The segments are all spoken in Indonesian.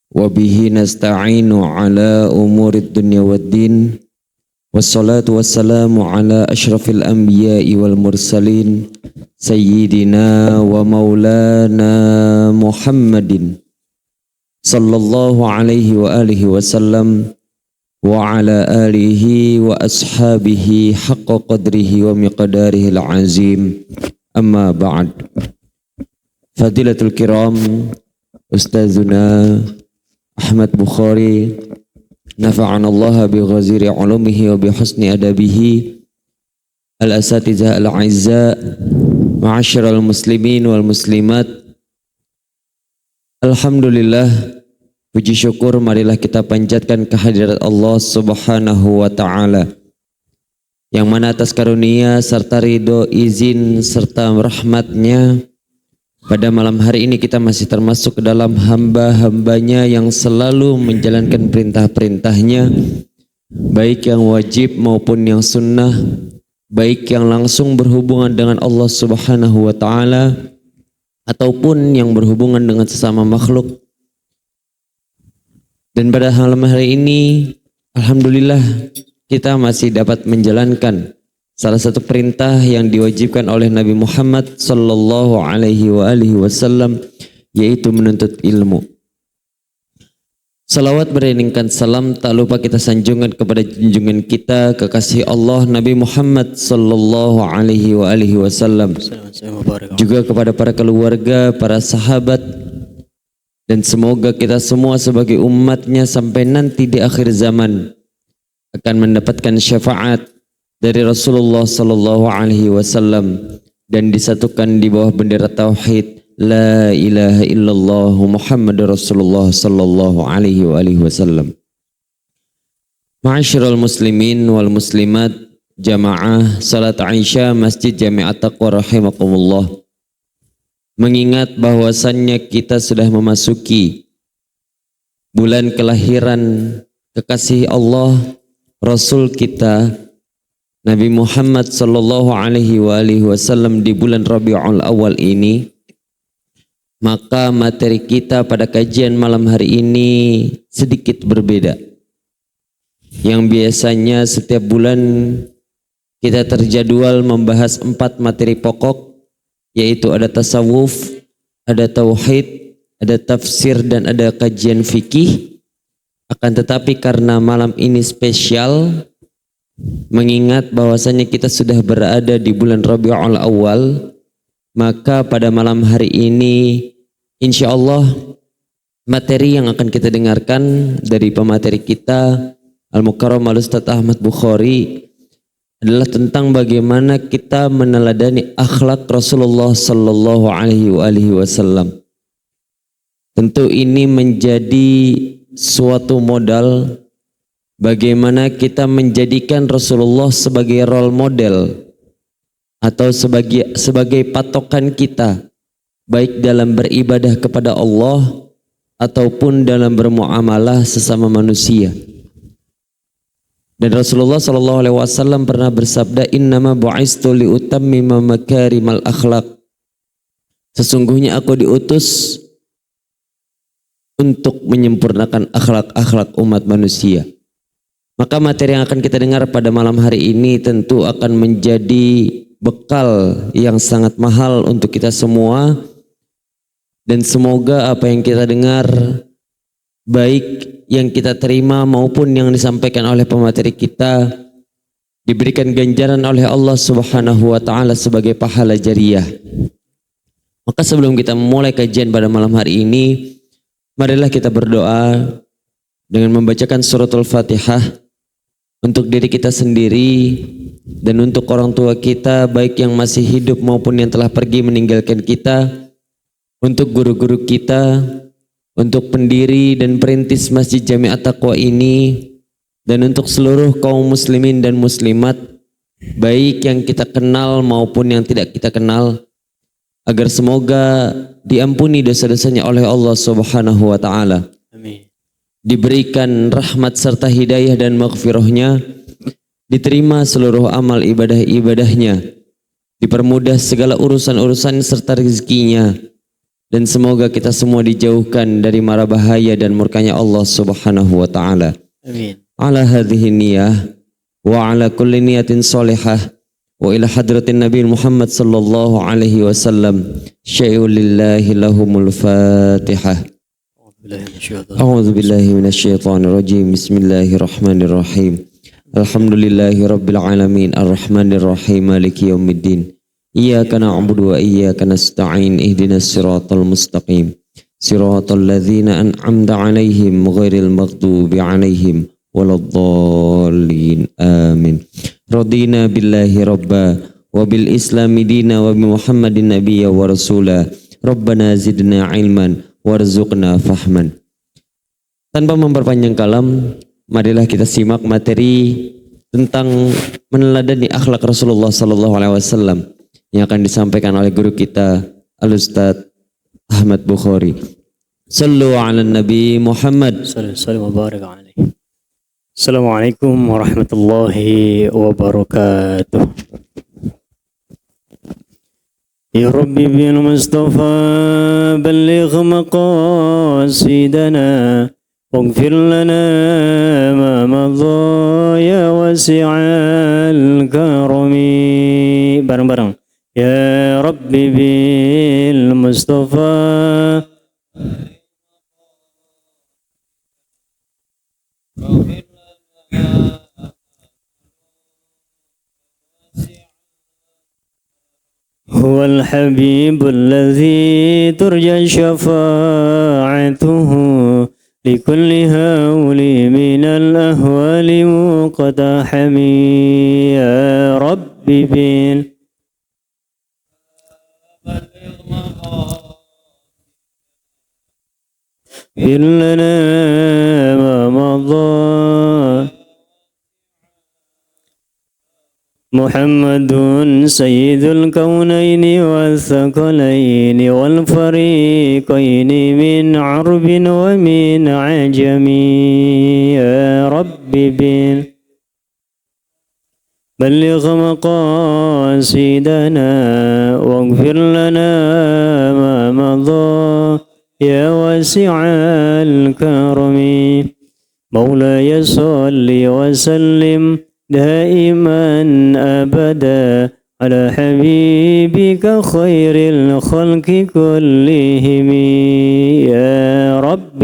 Wabihi nasta'inu ala umuri dunya waddin. Wassalatu wassalamu ala ashrafil anbiya'i wal mursalin Sayyidina wa maulana Muhammadin sallallahu alaihi wa alihi wasallam wa ala alihi wa ashabihi haqqa qadrihi wa miqdarihi al-azim. Amma ba'd. Fadilatul kiram, Ustazuna Ahmad Bukhari nafa'anallah bi ghaziri ulumihi wa bi husni adabihi, al-asatizah al-a'izza, ma'asyiral muslimin wal muslimat. Alhamdulillah, puji syukur marilah kita panjatkan kehadirat Allah Subhanahu wa taala, yang mana atas karunia serta ridho, izin serta rahmatnya, pada malam hari ini kita masih termasuk ke dalam hamba-hambanya yang selalu menjalankan perintah-perintahnya, baik yang wajib maupun yang sunnah, baik yang langsung berhubungan dengan Allah Subhanahu wa taala ataupun yang berhubungan dengan sesama makhluk. Dan pada malam hari ini, alhamdulillah, kita masih dapat menjalankan salah satu perintah yang diwajibkan oleh Nabi Muhammad sallallahu alaihi wasallam, yaitu menuntut ilmu. Salawat beriringkan salam tak lupa kita sanjungkan kepada junjungan kita, kekasih Allah Nabi Muhammad sallallahu alaihi wasallam, juga kepada para keluarga, para sahabat, dan semoga kita semua sebagai umatnya sampai nanti di akhir zaman akan mendapatkan syafaat dari Rasulullah sallallahu alaihi wasallam dan disatukan di bawah bendera tauhid la ilaha illallah Muhammadur Rasulullah sallallahu alaihi wasallam. Ma'asyiral muslimin wal muslimat, jamaah salat Aisyah Masjid Jami'at Taqwa rahimakumullah. Mengingat bahwasannya kita sudah memasuki bulan kelahiran kekasih Allah, Rasul kita Nabi Muhammad sallallahu alaihi wasallam di bulan Rabiul Awal ini, maka materi kita pada kajian malam hari ini sedikit berbeda. Yang biasanya setiap bulan kita terjadwal membahas 4 materi pokok, yaitu ada tasawuf, ada tauhid, ada tafsir, dan ada kajian fikih. Akan tetapi karena malam ini spesial, mengingat bahwasanya kita sudah berada di bulan Rabiul Awal, maka pada malam hari ini insya Allah materi yang akan kita dengarkan dari pemateri kita Al-Mukarram Al-Ustaz Ahmad Bukhari adalah tentang bagaimana kita meneladani akhlak Rasulullah sallallahu alaihi wasallam. Tentu ini menjadi suatu modal bagaimana kita menjadikan Rasulullah sebagai role model atau sebagai patokan kita, baik dalam beribadah kepada Allah ataupun dalam bermuamalah sesama manusia. Dan Rasulullah sallallahu alaihi wasallam pernah bersabda, "Innama bu'istu liutammima makarimal akhlaq." Sesungguhnya aku diutus untuk menyempurnakan akhlak-akhlak umat manusia. Maka materi yang akan kita dengar pada malam hari ini tentu akan menjadi bekal yang sangat mahal untuk kita semua. Dan semoga apa yang kita dengar, baik yang kita terima maupun yang disampaikan oleh pemateri kita, diberikan ganjaran oleh Allah Subhanahu wa taala sebagai pahala jariah. Maka sebelum kita memulai kajian pada malam hari ini, marilah kita berdoa dengan membacakan suratul Fatihah untuk diri kita sendiri dan untuk orang tua kita, baik yang masih hidup maupun yang telah pergi meninggalkan kita, untuk guru-guru kita, untuk pendiri dan perintis Masjid Jami'at Taqwa ini, dan untuk seluruh kaum muslimin dan muslimat, baik yang kita kenal maupun yang tidak kita kenal, agar semoga diampuni dosa-dosanya oleh Allah Subhanahu wa taala. Amin. Diberikan rahmat serta hidayah dan maghfirahnya, diterima seluruh amal ibadah-ibadahnya, dipermudah segala urusan-urusan serta rezekinya, dan semoga kita semua dijauhkan dari mara bahaya dan murkanya Allah Subhanahu wa taala. Amin. Ala hadhihi niyah wa ala kulli niyatin salihah wa ila hadratin Nabi Muhammad sallallahu alaihi wasallam syai'un lillahi lahumul Fatihah. A'udzu billahi minasyaitonir rajim. Bismillahirrahmanirrahim. Alhamdulillahi rabbil alamin arrahmanir rahim maliki yaumiddin. Iyyaka na'budu wa iyyaka nasta'in ihdinas siratal mustaqim. Siratal ladzina an'amta 'alaihim ghairil maghdubi 'alaihim waladdallin. Amin. Radina billahi rabba wa bil islami dina wa bi Muhammadin nabiyya wa rasula. Rabbana zidna ilman warzuqna fahman. Tanpa memperpanjang kalam, marilah kita simak materi tentang meneladani akhlak Rasulullah sallallahu alaihi wasallam yang akan disampaikan oleh guru kita Al-Ustaz Ahmad Bukhari. Sallu ala Nabi Muhammad. Assalamualaikum warahmatullahi wabarakatuh. Ya Rabbi bil Mustafa balligh maqasidana waghfir lana ma madha ya wasi'al karami. Bareng-bareng. Ya Rabbi bil Mustafa هو الحبيب الذي ترجى شفاعته لكل هول من الأهوال مقتحمي. يا رب بين إن لنا ما مضى محمد سيد الكونين والثقلين والفريقين من عرب ومن عجم. يا رب بلغ مقاصدنا واغفر لنا ما مضى يا واسع الكرم. مولاي صل وسلم دائما أبدا على حبيبك خير الخلق كلهم. يا رب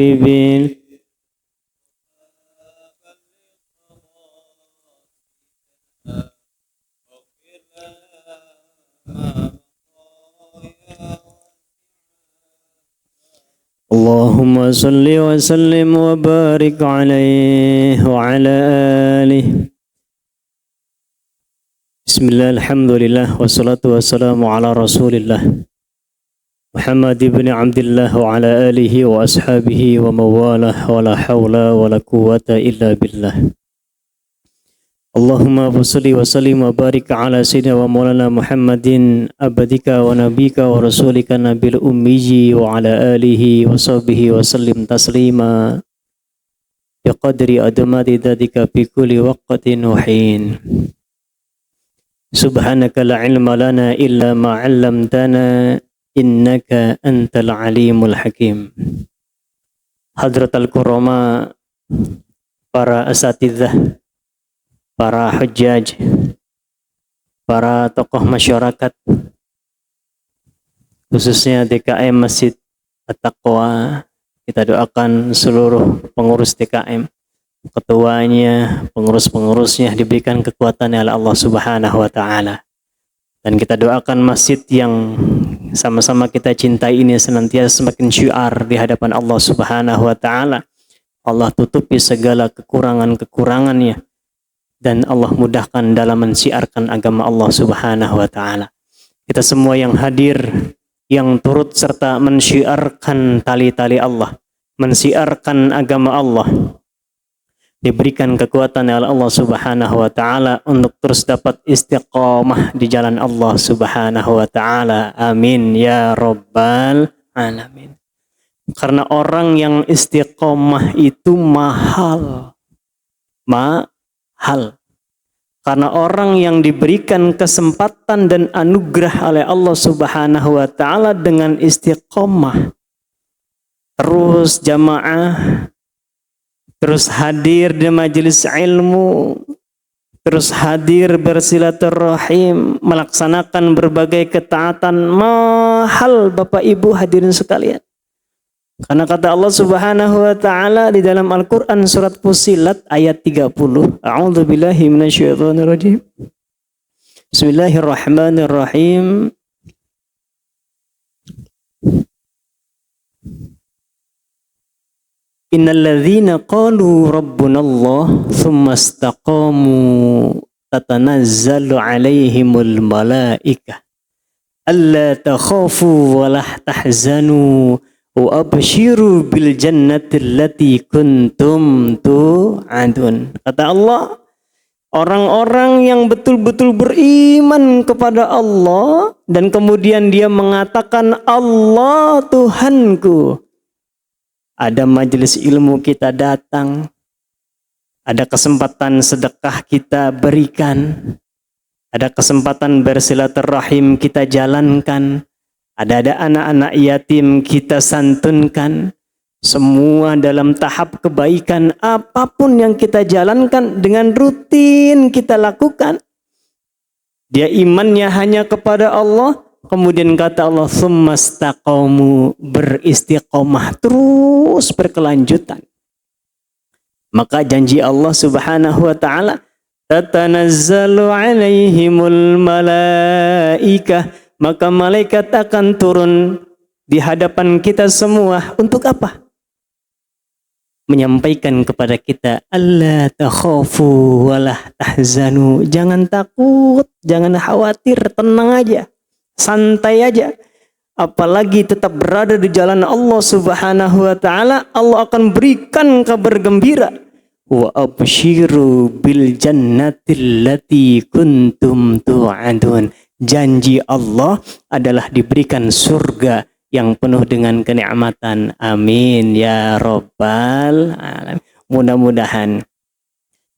اللهم صل وسلم وبارك عليه وعلى آله. Bismillah, alhamdulillah, wassalatu wassalamu ala rasulillah Muhammad ibn Abdillah wa ala alihi wa ashabihi wa mawalah wa la hawla wa la quwwata illa billah. Allahumma salli wa sallim wa barik ala sayyidina wa maulana Muhammadin abadika wa nabika wa rasulika nabil ummiji wa ala alihi wa sahbihi wa sallim taslima biqadri adamati dadika fi kulli waqtin wa hin. Subhanaka la ilma lana illa ma 'allamtana innaka antal alimul hakim. Hadratal kurama, para asatidzah, para hujjaj, para tokoh masyarakat, khususnya DKM Masjid At-Taqwa, kita doakan seluruh pengurus DKM, ketuanya, pengurus-pengurusnya diberikan kekuatan oleh Allah Subhanahu wa taala. Dan kita doakan masjid yang sama-sama kita cintai ini senantiasa semakin syiar di hadapan Allah Subhanahu wa taala. Allah tutupi segala kekurangan-kekurangannya dan Allah mudahkan dalam mensiarkan agama Allah Subhanahu wa taala. Kita semua yang hadir, yang turut serta mensyiarkan tali-tali Allah, mensiarkan agama Allah, diberikan kekuatan oleh Allah Subhanahu wa taala untuk terus dapat istiqamah di jalan Allah Subhanahu wa taala. Amin ya rabbal alamin. Karena orang yang istiqamah itu mahal. Mahal. Karena orang yang diberikan kesempatan dan anugerah oleh Allah Subhanahu wa taala dengan istiqomah, terus jamaah, terus hadir di majelis ilmu, terus hadir bersilaturahim, melaksanakan berbagai ketaatan, mahal Bapak Ibu hadirin sekalian. Karena kata Allah Subhanahu wa taala di dalam Al-Qur'an surat Fussilat ayat 30, A'udzubillahi minasyaitonirrajim. Bismillahirrahmanirrahim. Innal ladzina qalu rabbunallah tsumma istaqamu tatanazzalu 'alaihimul malaikah alla takhafu wa la tahzanu wa abshiru bil jannati allati kuntum tu'adun. Kata Allah, orang-orang yang betul-betul beriman kepada Allah dan kemudian dia mengatakan Allah Tuhanku. Ada majelis ilmu kita datang, ada kesempatan sedekah kita berikan, ada kesempatan bersilaturahim kita jalankan, ada anak-anak yatim kita santunkan, semua dalam tahap kebaikan. Apapun yang kita jalankan dengan rutin kita lakukan, dia imannya hanya kepada Allah. Kemudian kata Allah, "Tsumastaqamu", beristiqomah terus berkelanjutan. Maka janji Allah Subhanahu wa taala, "Tatanazzalu 'alaihimul malaikah", maka malaikat akan turun di hadapan kita semua untuk apa? Menyampaikan kepada kita, "Alla takhafu wa la tahzanu", jangan takut, jangan khawatir, tenang aja. Santai aja. Apalagi tetap berada di jalan Allah Subhanahu wa taala, Allah akan berikan kabar gembira. Wa abshiru bil jannati allati kuntum tu'adun. Janji Allah adalah diberikan surga yang penuh dengan kenikmatan. Amin ya rabbal alamin. Mudah-mudahan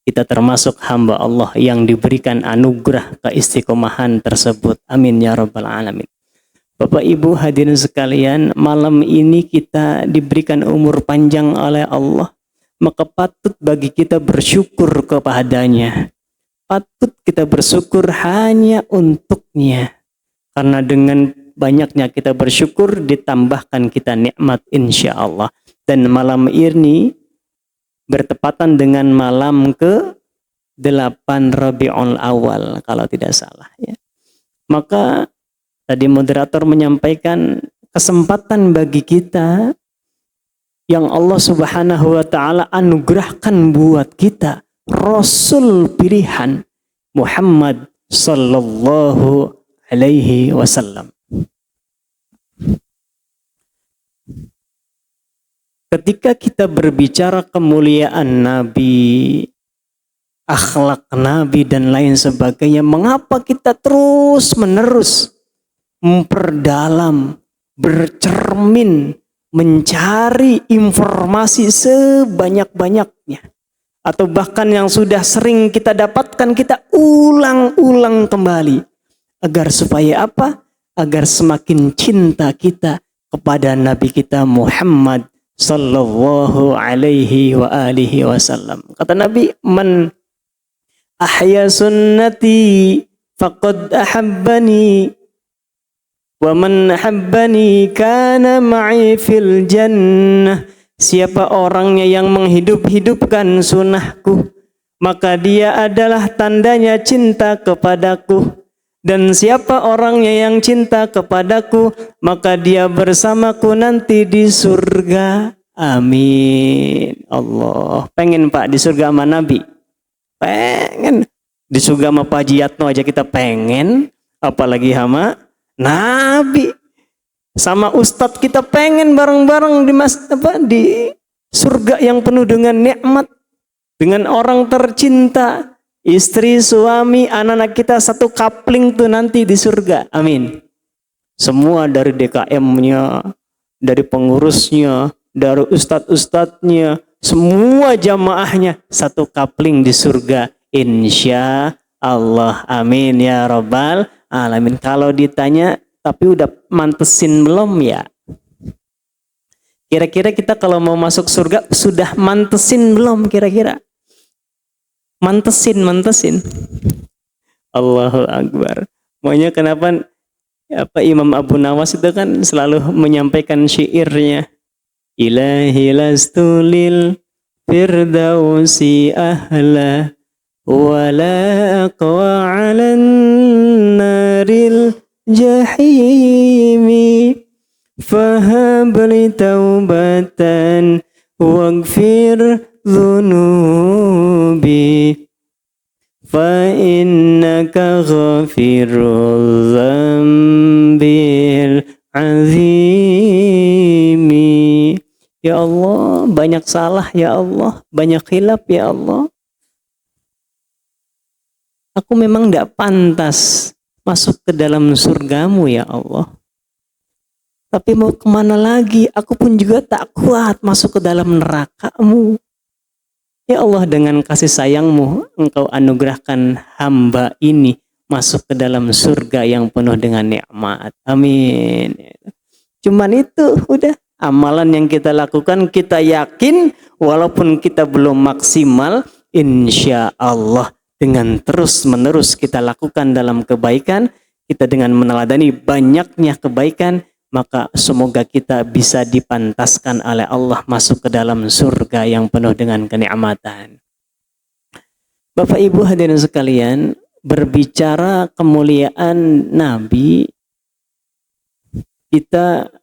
kita termasuk hamba Allah yang diberikan anugerah keistiqomahan tersebut. Amin ya rabbal alamin. Bapak Ibu hadirin sekalian, malam ini kita diberikan umur panjang oleh Allah. Maka patut bagi kita bersyukur kepadanya. Patut kita bersyukur hanya untuknya. Karena dengan banyaknya kita bersyukur ditambahkan kita nikmat insya Allah. Dan malam ini bertepatan dengan malam ke-8 Rabiul Awal kalau tidak salah ya. Maka tadi moderator menyampaikan kesempatan bagi kita yang Allah Subhanahu wa taala anugerahkan buat kita, Rasul pilihan Muhammad sallallahu alaihi wasallam. Ketika kita berbicara kemuliaan Nabi, akhlak Nabi dan lain sebagainya, mengapa kita terus-menerus memperdalam, bercermin, mencari informasi sebanyak-banyaknya? Atau bahkan yang sudah sering kita dapatkan, kita ulang-ulang kembali. Agar supaya apa? Agar semakin cinta kita kepada Nabi kita Muhammad sallallahu alaihi wa alihi wasallam. Kata Nabi, "Man ahya sunnati faqad ahabbani wa man ahabbani kana ma'i fil jannah." Siapa orangnya yang menghidup-hidupkan sunnahku, maka dia adalah tandanya cinta kepadaku. Dan siapa orangnya yang cinta kepadaku, maka dia bersamaku nanti di surga. Amin. Allah. Pengen Pak di surga sama Nabi? Pengen. Di surga sama Pak Jiyatno aja kita pengen. Apalagi sama Nabi. Sama Ustadz kita pengen bareng-bareng di surga yang penuh dengan nikmat. Dengan orang tercinta. Istri, suami, anak-anak kita satu kapling tuh nanti di surga. Amin. Semua dari DKM-nya, dari pengurusnya, dari ustadz-ustadznya, semua jamaahnya satu kapling di surga. Insya Allah. Amin ya rabbal alamin. Kalau ditanya, tapi udah mantesin belum ya? Kira-kira kita kalau mau masuk surga sudah mantesin belum kira-kira? Mantesin. Allahu Akbar. Makanya kenapa Imam Abu Nawas itu kan selalu menyampaikan syairnya. Ilahi lastu lil firdausi ahla wala aqwa 'alan naril jahimi fahabli taubatan waghfir dhunubi fa innaka ghafirul dzambil azimi. Ya Allah, banyak salah ya Allah, banyak khilaf ya Allah. Aku memang tidak pantas masuk ke dalam surgamu ya Allah. Tapi mau kemana lagi? Aku pun juga tak kuat masuk ke dalam neraka-Mu. Ya Allah, dengan kasih sayang-Mu, Engkau anugerahkan hamba ini masuk ke dalam surga yang penuh dengan nikmat. Amin. Cuman itu udah amalan yang kita lakukan, kita yakin walaupun kita belum maksimal, insya Allah dengan terus-menerus kita lakukan dalam kebaikan, kita dengan meneladani banyaknya kebaikan, maka semoga kita bisa dipantaskan oleh Allah masuk ke dalam surga yang penuh dengan kenikmatan. Bapak Ibu hadirin sekalian, berbicara kemuliaan Nabi, kita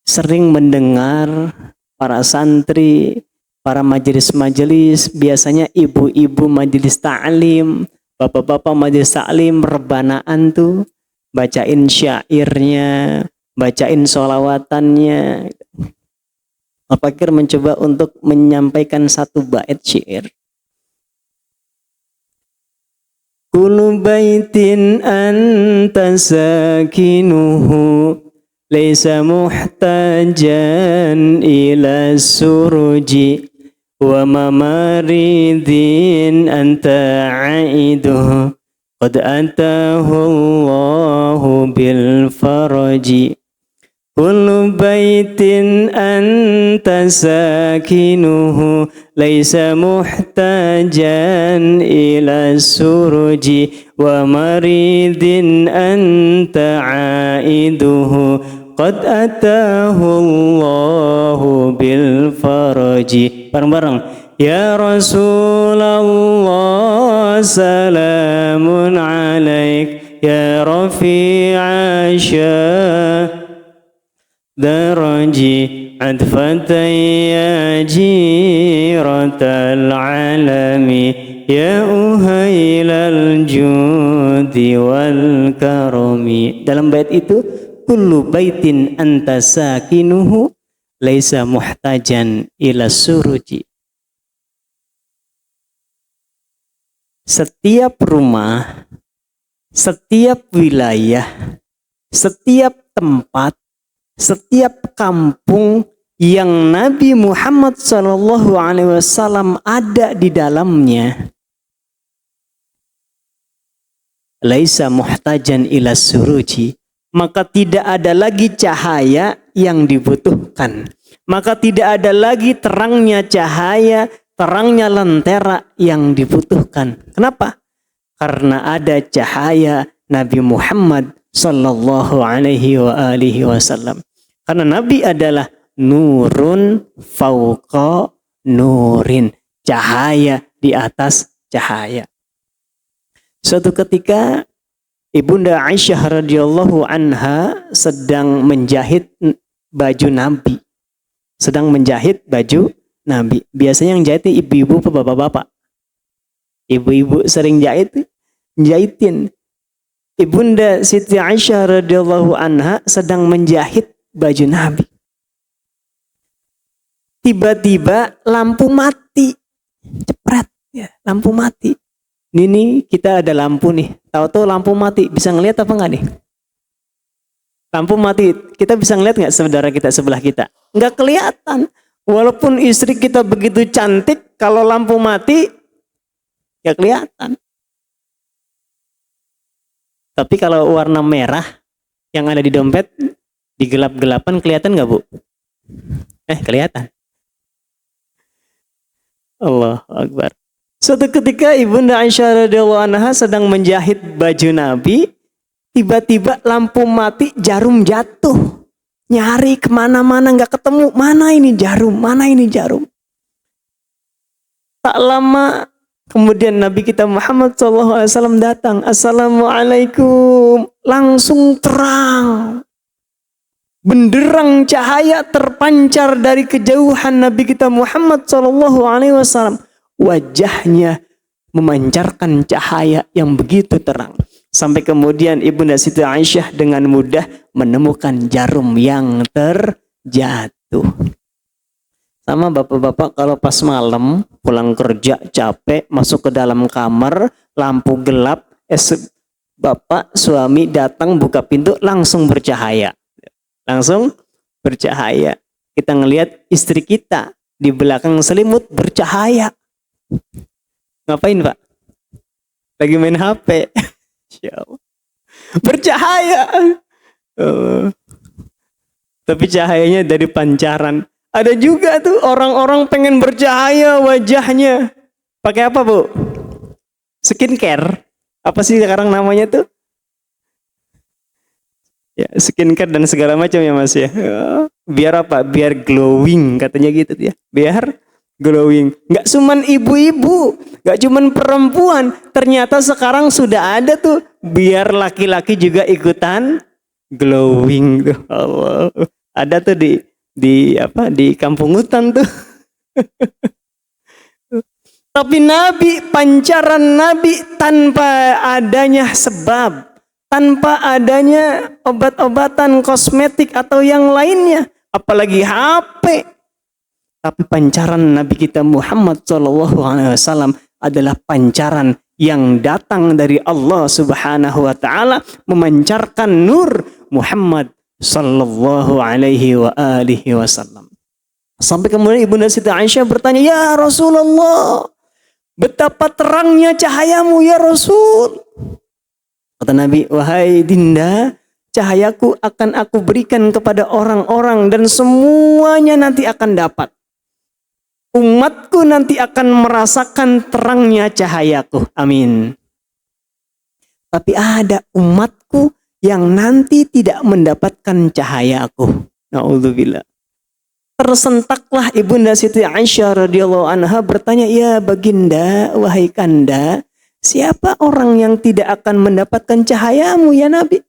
sering mendengar para santri, para majelis-majelis, biasanya ibu-ibu majelis ta'lim, bapak-bapak majelis ta'lim, rebanaan tuh, bacain syairnya, bacain sholawatannya. Al-Fakir mencoba untuk menyampaikan satu bait syair. Kullu baitin anta sakinuhu laysa muhtajan ila suruji wa mamaridin anta aiduhu qad atahu Allahu bil faraji. Kullu baitin anta sakinuhu laysa muhtajan ila suruji wa maridin anta aiduhu qad atahu Allahu bil faraji. Bareng-bareng. Ya Rasulullah salamun alaik ya rafi'a syah daraji adfatan ya jiratal alami ya uhailal judi wal karami. Dalam bait itu, kullu baitin anta sakinuhu laisa muhtajan ila suruji. Setiap rumah, setiap wilayah, setiap tempat, setiap kampung yang Nabi Muhammad SAW ada di dalamnya, laisa muhtajan ila suruji, maka tidak ada lagi cahaya yang dibutuhkan, maka tidak ada lagi terangnya cahaya, terangnya lentera yang dibutuhkan. Kenapa? Karena ada cahaya Nabi Muhammad sallallahu alaihi wa alihi wasallam. Karena Nabi adalah nurun fauqa nurin, cahaya di atas cahaya. Suatu ketika Ibunda Aisyah radhiyallahu anha sedang menjahit baju Nabi. Sedang menjahit baju Nabi. Biasanya yang jahit ibu-ibu atau bapak-bapak. Ibu-ibu sering jahitin. Ibunda Siti Aisyah radhiyallahu anha sedang menjahit baju Nabi. Tiba-tiba lampu mati. Cepret ya, lampu mati. Ini kita ada lampu nih. Tahu-tahu lampu mati, bisa ngelihat apa enggak nih? Lampu mati, kita bisa ngelihat enggak saudara kita sebelah kita? Enggak kelihatan. Walaupun istri kita begitu cantik, kalau lampu mati enggak kelihatan. Tapi kalau warna merah yang ada di dompet di gelap-gelapan kelihatan nggak, Bu? Kelihatan. Allahu Akbar. Suatu ketika Ibunda Aisyah radhiyallahu anha sedang menjahit baju Nabi, tiba-tiba lampu mati, jarum jatuh. Nyari kemana-mana nggak ketemu. Mana ini jarum? Mana ini jarum? Tak lama kemudian Nabi kita Muhammad SAW datang. Assalamualaikum. Langsung terang. Benderang cahaya terpancar dari kejauhan Nabi kita Muhammad SAW. Wajahnya memancarkan cahaya yang begitu terang. Sampai kemudian Ibunda Siti Aisyah dengan mudah menemukan jarum yang terjatuh. Sama bapak-bapak kalau pas malam pulang kerja capek masuk ke dalam kamar, lampu gelap, bapak suami datang buka pintu langsung bercahaya. Langsung bercahaya. Kita ngelihat istri kita di belakang selimut bercahaya. Ngapain, Pak? Lagi main HP. Bercahaya. Tapi cahayanya dari pancaran. Ada juga tuh orang-orang pengen bercahaya wajahnya. Pakai apa, Bu? Skincare. Apa sih sekarang namanya tuh? Ya, skincare dan segala macam ya, Mas ya. Biar apa? Biar glowing katanya gitu ya. Biar glowing. Nggak cuman ibu-ibu, nggak cuman perempuan. Ternyata sekarang sudah ada tuh biar laki-laki juga ikutan glowing tuh. Allah. Ada tuh di kampung hutan tuh. Tapi Nabi, pancaran Nabi tanpa adanya sebab, tanpa adanya obat-obatan kosmetik atau yang lainnya, apalagi HP. Tapi pancaran Nabi kita Muhammad SAW adalah pancaran yang datang dari Allah Subhanahu wa taala, memancarkan nur Muhammad sallallahu alaihi wa alihi wasallam. Sampai kemudian Ibunda Siti Aisyah bertanya, "Ya Rasulullah, betapa terangnya cahayamu ya Rasul." Kata Nabi, "Wahai Dinda, cahayaku akan aku berikan kepada orang-orang dan semuanya nanti akan dapat. Umatku nanti akan merasakan terangnya cahayaku." Amin. Tapi ada umatku yang nanti tidak mendapatkan cahayaku. Na'udzubillah. Tersentaklah Ibunda Siti Aisyah radhiyallahu anha bertanya, "Ya Baginda, wahai Kanda, siapa orang yang tidak akan mendapatkan cahayamu ya Nabi?"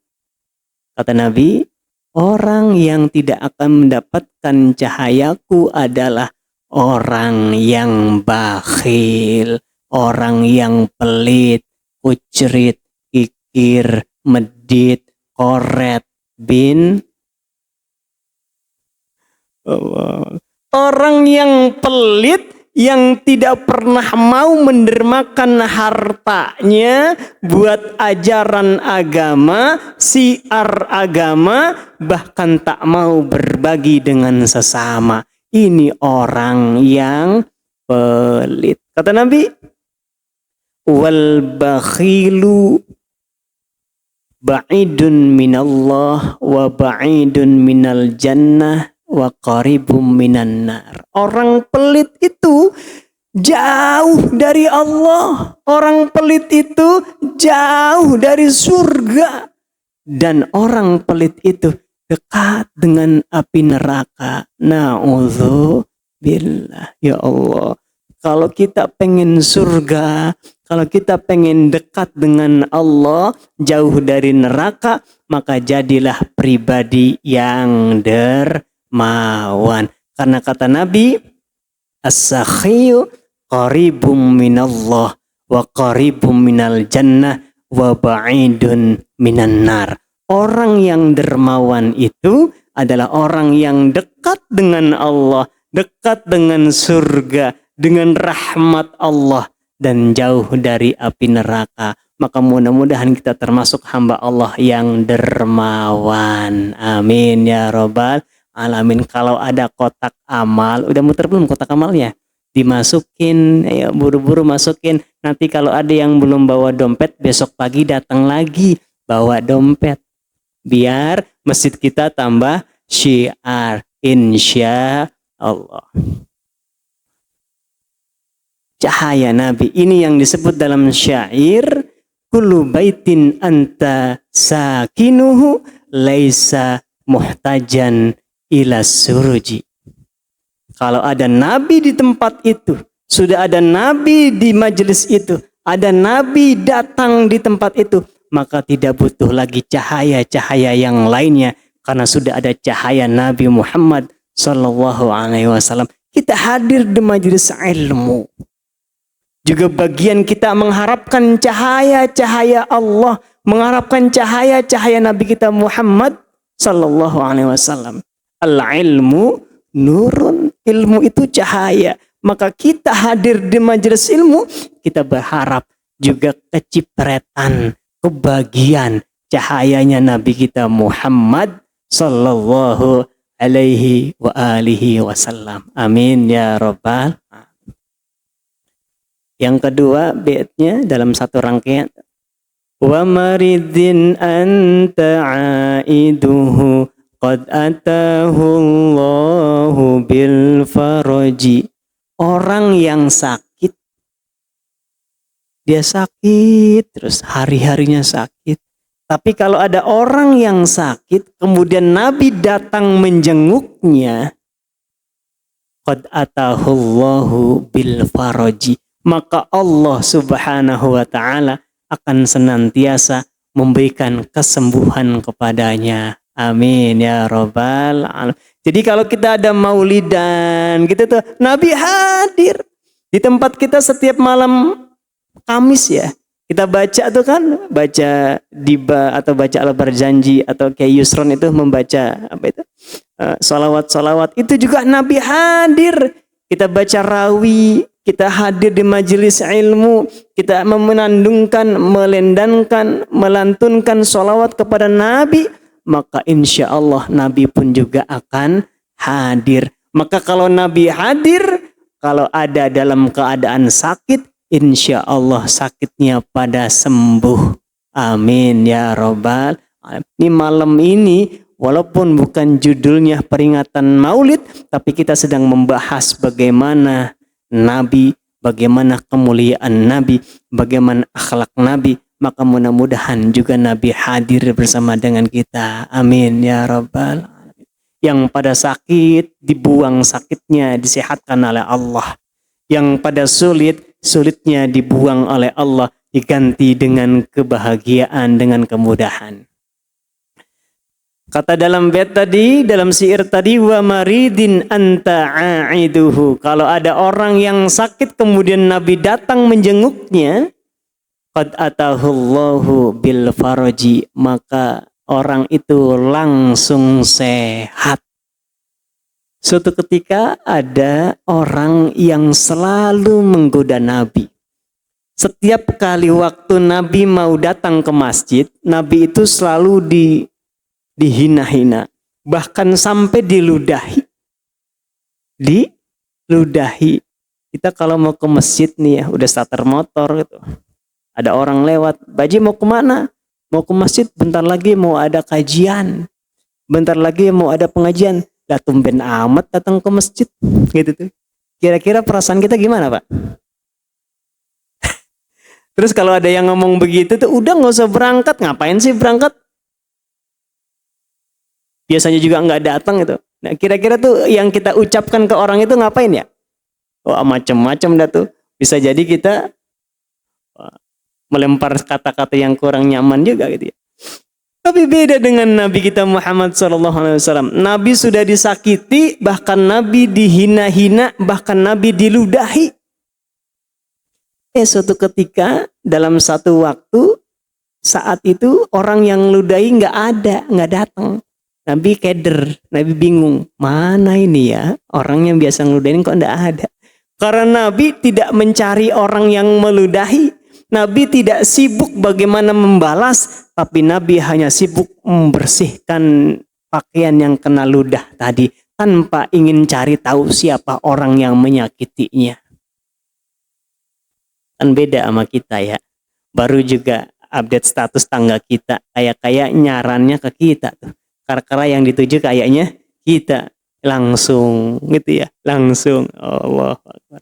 Kata Nabi, "Orang yang tidak akan mendapatkan cahayaku adalah orang yang bakhil, orang yang pelit, kucrit, kikir, medit, koret, bin Allah. Orang yang pelit, yang tidak pernah mau mendermakan hartanya buat ajaran agama, siar agama, bahkan tak mau berbagi dengan sesama. Ini orang yang pelit." Kata Nabi, "Wal bakhilu ba'idun minallah wa ba'idun minal jannah wa qaribum minan nar." Orang pelit itu jauh dari Allah. Orang pelit itu jauh dari surga. Dan orang pelit itu dekat dengan api neraka. Na'udzubillah. Ya Allah. Kalau kita pengen surga, kalau kita pengen dekat dengan Allah, jauh dari neraka, maka jadilah pribadi yang dermawan. Karena kata Nabi, "As-sakhiyu qaribum minallah wa qaribum minal jannah wa ba'idun minan nar." Orang yang dermawan itu adalah orang yang dekat dengan Allah, dekat dengan surga, dengan rahmat Allah, dan jauh dari api neraka. Maka mudah-mudahan kita termasuk hamba Allah yang dermawan. Amin ya robbal alamin. Kalau ada kotak amal, udah muter belum kotak amalnya? Dimasukin, ya buru-buru masukin. Nanti kalau ada yang belum bawa dompet, besok pagi datang lagi. bawa dompet. Biar masjid kita tambah syiar. Insya Allah. Cahaya Nabi. Ini yang disebut dalam syair. Kullu baitin anta sakinuhu laisa muhtajan ila suruji. Kalau ada Nabi di tempat itu, sudah ada Nabi di majelis itu, ada Nabi datang di tempat itu, maka tidak butuh lagi cahaya-cahaya yang lainnya, karena sudah ada cahaya Nabi Muhammad sallallahu alaihi wasallam. Kita hadir di majelis ilmu. Juga bagian kita mengharapkan cahaya-cahaya Allah, mengharapkan cahaya-cahaya Nabi kita Muhammad sallallahu alaihi wasallam. Al-ilmu nurun, ilmu itu cahaya. Maka kita hadir di majelis ilmu, kita berharap juga kecipratan, kebagian cahayanya Nabi kita Muhammad sallallahu alaihi wa alihi wasallam. Amin ya rabbal. Yang kedua baitnya dalam satu rangkaian. Wa maridin anta aiduhu qad atahu Allahu bil faraji. Orang yang sakit, dia sakit terus hari-harinya sakit. Tapi kalau ada orang yang sakit kemudian Nabi datang menjenguknya, qad atahu Allahu bil faraji, maka Allah Subhanahu wa taala akan senantiasa memberikan kesembuhan kepadanya. Amin ya rabbal alamin. Jadi kalau kita ada maulidan gitu tuh, Nabi hadir di tempat kita setiap malam Kamis ya. Kita baca tuh kan, baca diba atau baca al-berjanji atau kayak Yusron itu membaca apa itu? Salawat-salawat itu juga Nabi hadir. Kita baca rawi, kita hadir di majelis ilmu, kita menandungkan, melendankan, melantunkan salawat kepada Nabi, maka insya Allah Nabi pun juga akan hadir. Maka kalau Nabi hadir, kalau ada dalam keadaan sakit, insya Allah sakitnya pada sembuh. Amin ya rabbal alamin. Ini malam ini walaupun bukan judulnya peringatan Maulid, tapi kita sedang membahas bagaimana Nabi, bagaimana kemuliaan Nabi, bagaimana akhlak Nabi. Maka mudah-mudahan juga Nabi hadir bersama dengan kita. Amin ya rabbal alamin. Yang pada sakit dibuang sakitnya, disehatkan oleh Allah. Yang pada sulit, sulitnya dibuang oleh Allah, diganti dengan kebahagiaan, dengan kemudahan. Kata dalam bait tadi, dalam syair tadi, wa maridin anta aiduhu. Kalau ada orang yang sakit kemudian Nabi datang menjenguknya, qad atahullahu bil faraji, maka orang itu langsung sehat. Suatu ketika ada orang yang selalu menggoda Nabi. Setiap kali waktu Nabi mau datang ke masjid, Nabi itu selalu dihina-hina, bahkan sampai diludahi. Diludahi. Kita kalau mau ke masjid nih ya, udah starter motor gitu. Ada orang lewat, Baji mau kemana? Mau ke masjid, bentar lagi mau ada kajian. Bentar lagi mau ada pengajian. Lah tumben amat datang ke masjid. Gitu tuh. Kira-kira perasaan kita gimana Pak? Terus kalau ada yang ngomong begitu tuh, udah gak usah berangkat. Ngapain sih berangkat? Biasanya juga gak datang gitu. Nah kira-kira tuh yang kita ucapkan ke orang itu ngapain ya? Wah macem-macem dah tuh. Bisa jadi kita melempar kata-kata yang kurang nyaman juga gitu ya. Tapi beda dengan Nabi kita Muhammad SAW. Nabi sudah disakiti, bahkan Nabi dihina-hina, bahkan Nabi diludahi. Suatu ketika dalam satu waktu, saat itu orang yang ludahi nggak datang. Nabi keder, Nabi bingung, mana ini ya orang yang biasa ngeludahin kok nggak ada. Karena Nabi tidak mencari orang yang meludahi. Nabi tidak sibuk bagaimana membalas, tapi Nabi hanya sibuk membersihkan pakaian yang kena ludah tadi, tanpa ingin cari tahu siapa orang yang menyakitinya. Kan beda sama kita ya. Baru juga update status tangga kita, kayak nyarannya ke kita tuh. Karena yang dituju kayaknya kita langsung gitu ya, langsung. Allah Akbar.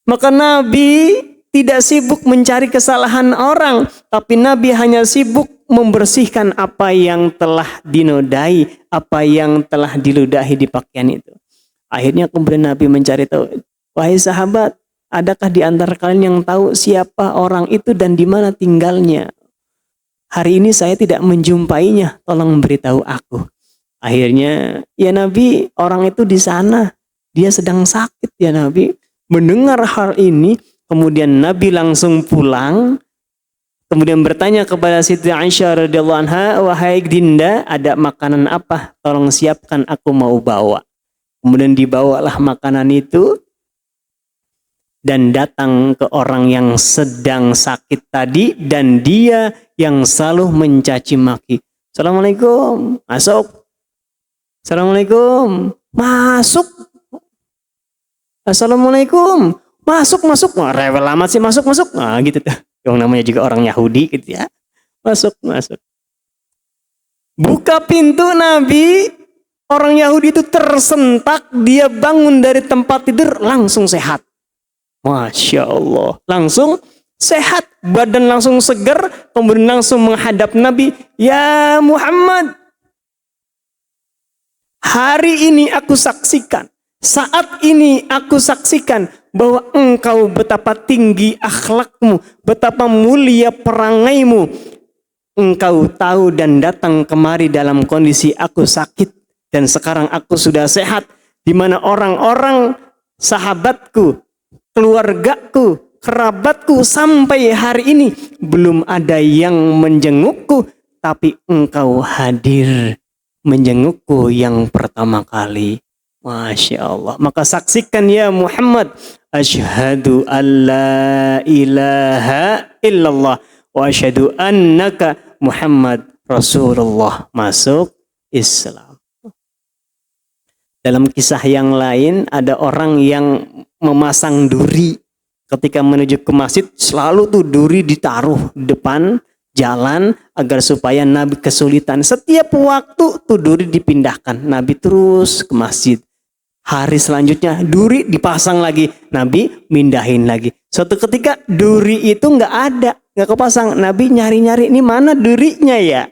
Maka Nabi tidak sibuk mencari kesalahan orang, tapi Nabi hanya sibuk membersihkan apa yang telah dinodai, apa yang telah diludahi di pakaian itu. Akhirnya kemudian Nabi mencari tahu, wahai sahabat, adakah di antara kalian yang tahu siapa orang itu dan di mana tinggalnya? Hari ini saya tidak menjumpainya, tolong beritahu aku. Akhirnya, ya Nabi, orang itu di sana, dia sedang sakit ya Nabi. Mendengar hal ini, kemudian Nabi langsung pulang, kemudian bertanya kepada Siti Aisyah radhiyallahu anha, wahai Dinda, ada makanan apa? Tolong siapkan, aku mau bawa. Kemudian dibawalah makanan itu dan datang ke orang yang sedang sakit tadi dan dia yang selalu mencaci maki. Assalamualaikum, masuk. Assalamualaikum, masuk. Assalamualaikum, masuk. Wah, rewel amat sih, masuk. Nah, gitu tuh. Yang namanya juga orang Yahudi gitu ya. Masuk. Buka pintu Nabi, orang Yahudi itu tersentak, dia bangun dari tempat tidur langsung sehat. Masya Allah, langsung sehat, badan langsung segar, kemudian langsung menghadap Nabi. Ya Muhammad, hari ini aku saksikan, saat ini aku saksikan bahwa engkau betapa tinggi akhlakmu, betapa mulia perangaimu. Engkau tahu dan datang kemari dalam kondisi aku sakit dan sekarang aku sudah sehat, di mana orang-orang sahabatku, keluargaku, kerabatku sampai hari ini belum ada yang menjengukku, tapi engkau hadir menjengukku yang pertama kali. Masya Allah. Maka saksikan ya Muhammad, asyhadu an la ilaha illallah wa asyhadu annaka Muhammad Rasulullah. Masuk Islam. Dalam kisah yang lain ada orang yang memasang duri ketika menuju ke masjid, selalu tuh duri ditaruh di depan jalan agar supaya Nabi kesulitan. Setiap waktu tuh duri dipindahkan, Nabi terus ke masjid. Hari selanjutnya duri dipasang lagi, Nabi mindahin lagi. Suatu ketika duri itu nggak ada, nggak kepasang. Nabi nyari-nyari, ini mana durinya ya?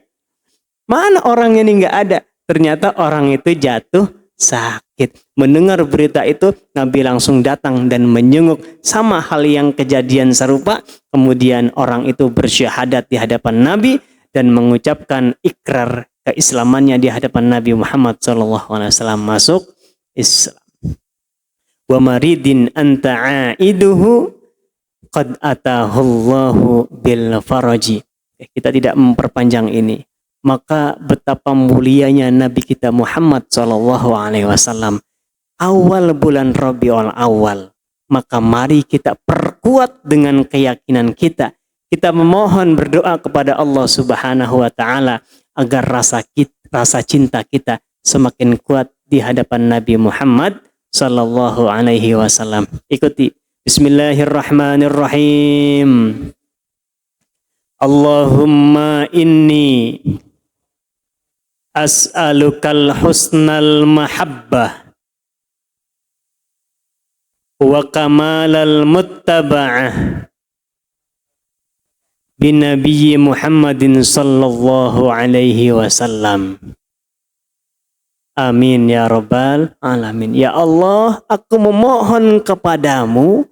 Mana orang ini nggak ada? Ternyata orang itu jatuh sakit. Mendengar berita itu, Nabi langsung datang dan menjenguk. Sama hal yang kejadian serupa. Kemudian orang itu bersyahadat di hadapan Nabi dan mengucapkan ikrar keislamannya di hadapan Nabi Muhammad SAW. Masuk Islam. Wa maridin anta aiduhu qad atahullahu bil faraji. Kita tidak memperpanjang ini. Maka betapa mulianya Nabi kita Muhammad SAW. Awal bulan Rabiul Awal. Maka mari kita perkuat dengan keyakinan kita. Kita memohon berdoa kepada Allah Subhanahu wa Ta'ala agar rasa cinta kita semakin kuat di hadapan Nabi Muhammad sallallahu alaihi wasallam. Ikuti. Bismillahirrahmanirrahim. Allahumma inni as'alukal husnal mahabbah wa kamalal muttaba'ah binabiyyi Muhammadin sallallahu alaihi wasallam. Amin ya Rabbal Alamin. Ya Allah, aku memohon kepadamu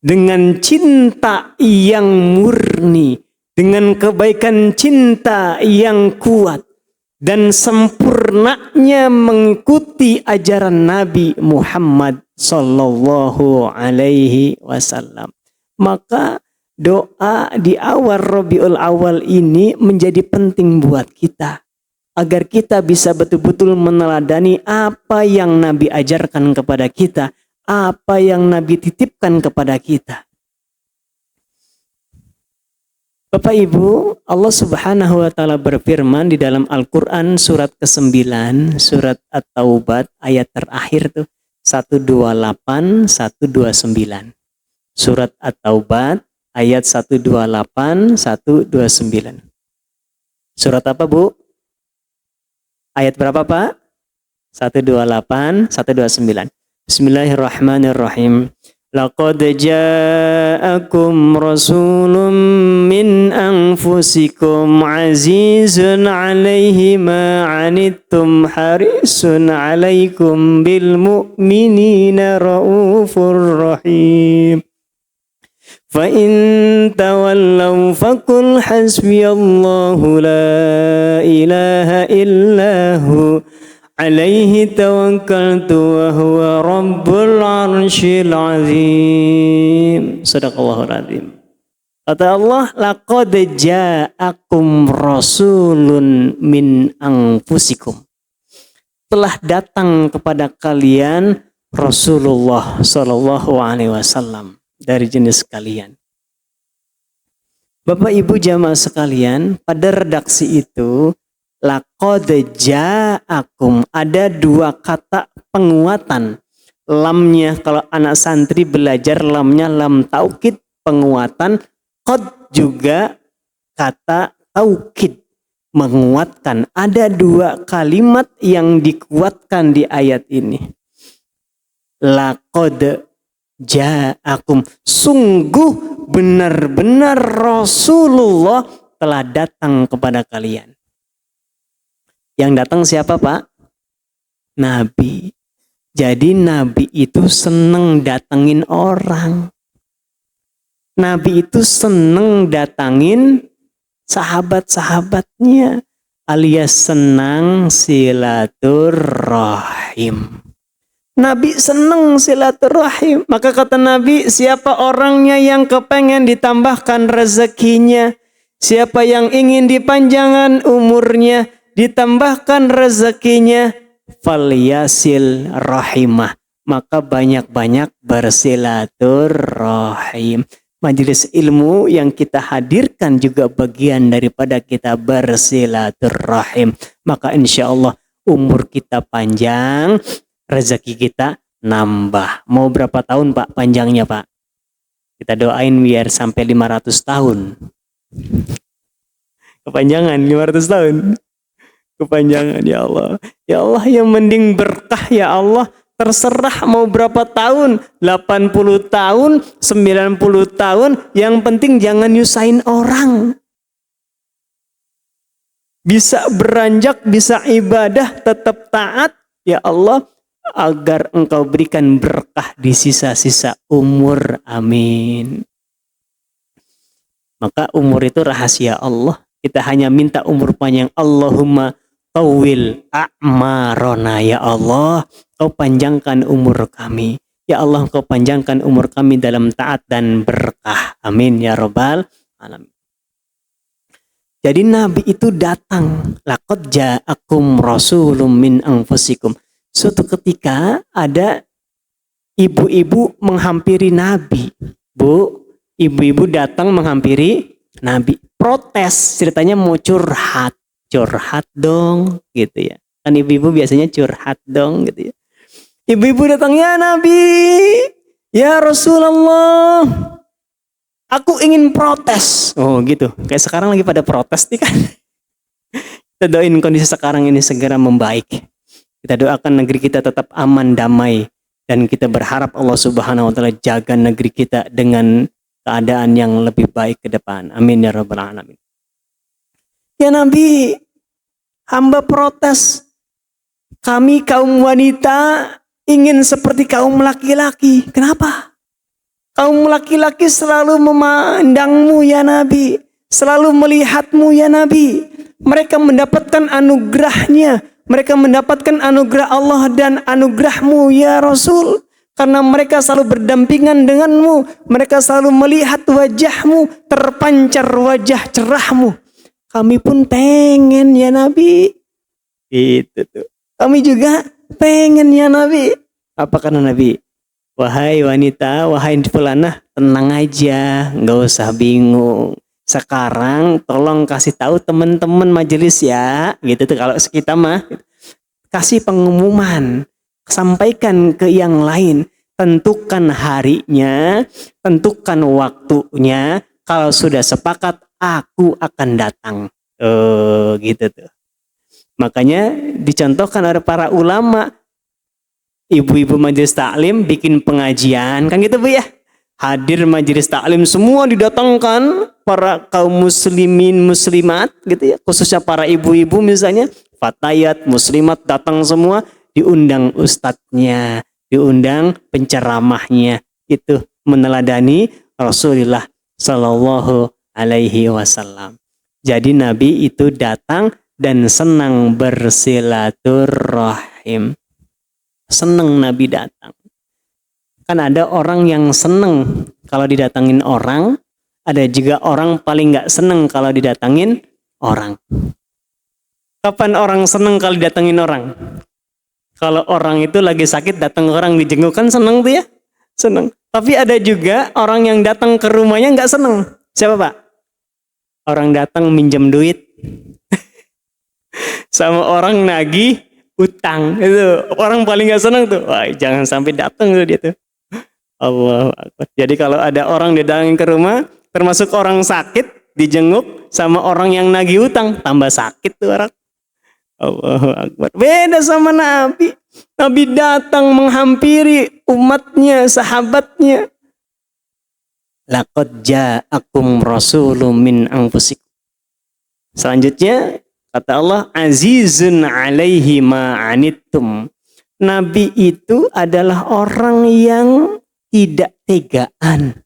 dengan cinta yang murni, dengan kebaikan cinta yang kuat, dan sempurnanya mengikuti ajaran Nabi Muhammad sallallahu alaihi wasallam. Maka doa di awal Rabiul Awal ini menjadi penting buat kita. Agar kita bisa betul-betul meneladani apa yang Nabi ajarkan kepada kita, apa yang Nabi titipkan kepada kita. Bapak Ibu, Allah Subhanahu wa Ta'ala berfirman di dalam Al-Quran surat ke-9, surat At-Taubat ayat terakhir tuh 128, 129. Surat At-Taubat, 128, 129. ayat 128, 129. Surat apa, Bu? Ayat berapa, Pak? 128, 129. Bismillahirrahmanirrahim. Laqad ja'akum rasulun min anfusikum azizun 'alaihi ma 'anittum harisun 'alaikum bil mu'minina raufur rahim. Fa in tawallaw faqul hasbiyallahu la ilaha illahu alaihi tawakkaltu wa huwa rabbul arsyil azim. Sadaqallahul azim. Kata Allah, laqad ja'akum rasulun min anfusikum. Telah datang kepada kalian Rasulullah sallallahu alaihi wasallam dari jenis kalian. Bapak Ibu jamaah sekalian, pada redaksi itu laqad ja'akum, ada dua kata penguatan. Lamnya kalau anak santri belajar lamnya lam taukid penguatan, qad juga kata taukid menguatkan. Ada dua kalimat yang dikuatkan di ayat ini. Laqad ja'akum, sungguh benar-benar Rasulullah telah datang kepada kalian. Yang datang siapa, Pak? Nabi. Jadi Nabi itu seneng datengin orang. Nabi itu seneng datangin sahabat-sahabatnya, alias senang silaturahim. Nabi seneng silaturahim. Maka kata Nabi, siapa orangnya yang kepengen ditambahkan rezekinya, siapa yang ingin dipanjangkan umurnya, ditambahkan rezekinya, falyasil rahimah, maka banyak-banyak bersilaturahim. Majelis ilmu yang kita hadirkan juga bagian daripada kita bersilaturahim. Maka insya Allah umur kita panjang, rezeki kita nambah. Mau berapa tahun, Pak, panjangnya, Pak? Kita doain biar sampai 500 tahun. Kepanjangan 500 tahun. Kepanjangan ya Allah. Ya Allah, yang mending berkah ya Allah. Terserah mau berapa tahun, 80 tahun, 90 tahun, yang penting jangan nyusahin orang. Bisa beranjak, bisa ibadah, tetap taat ya Allah, agar Engkau berikan berkah di sisa-sisa umur. Amin. Maka umur itu rahasia Allah. Kita hanya minta umur panjang. Allahumma tawil a'marona, ya Allah, Kau panjangkan umur kami. Ya Allah, Kau panjangkan umur kami dalam taat dan berkah. Amin ya rabbal alamin. Jadi Nabi itu datang. Laqad ja'akum rasulun min anfusikum. Suatu ketika ada ibu-ibu menghampiri Nabi. Bu, ibu-ibu datang menghampiri Nabi. Protes, ceritanya mau curhat. Curhat dong, gitu ya. Kan ibu-ibu biasanya curhat dong, gitu ya. Ibu-ibu datang, ya Nabi, ya Rasulullah, aku ingin protes. Oh gitu, kayak sekarang lagi pada protes nih kan. Kita doain kondisi sekarang ini segera membaik. Kita doakan negeri kita tetap aman, damai. Dan kita berharap Allah Subhanahu wa Ta'ala jaga negeri kita dengan keadaan yang lebih baik ke depan. Amin ya rabbal alamin. Ya Nabi, hamba protes. Kami kaum wanita ingin seperti kaum laki-laki. Kenapa? Kaum laki-laki selalu memandangmu ya Nabi. Selalu melihatmu ya Nabi. Mereka mendapatkan anugerahnya. Mereka mendapatkan anugerah Allah dan anugerahmu ya Rasul. Karena mereka selalu berdampingan denganmu. Mereka selalu melihat wajahmu. Terpancar wajah cerahmu. Kami pun pengen ya Nabi. Itu tuh. Kami juga pengen ya Nabi. Apa kata Nabi? Wahai wanita, wahai fulanah, tenang aja, nggak usah bingung. Sekarang tolong kasih tahu teman-teman majelis ya, gitu tuh kalau kita mah kasih pengumuman, sampaikan ke yang lain. tentukan harinya, tentukan waktunya. Kalau sudah sepakat, aku akan datang. Gitu tuh. Makanya dicontohkan oleh para ulama, ibu-ibu majelis taklim bikin pengajian, kan gitu Bu ya. Hadir majelis taklim semua didatangkan, para kaum muslimin muslimat gitu ya, khususnya para ibu-ibu misalnya, fatayat muslimat datang semua, diundang ustadznya, diundang penceramahnya, itu meneladani Rasulullah Shallallahu Alaihi Wasallam. Jadi Nabi itu datang dan senang bersilaturahim. Senang Nabi datang. Kan ada orang yang senang kalau didatangin orang, ada juga orang paling nggak senang kalau didatangin orang. Kapan orang senang kalau didatangin orang? Kalau orang itu lagi sakit datang orang dijenguk, kan senang tuh ya? Senang. Tapi ada juga orang yang datang ke rumahnya nggak senang. Siapa Pak? Orang datang minjem duit. Sama orang nagih utang. Itu orang paling nggak senang tuh. Wah, jangan sampai datang tuh dia tuh. Allahu Akbar. Jadi kalau ada orang datangin ke rumah, termasuk orang sakit, dijenguk sama orang yang nagih utang, tambah sakit tuh orang. Allahu Akbar. Beda sama Nabi. Nabi datang menghampiri umatnya, sahabatnya. Laqad ja'akum rasulun min anfusikum. Selanjutnya kata Allah, azizun alaihi ma'anittum. Nabi itu adalah orang yang tidak tegaan.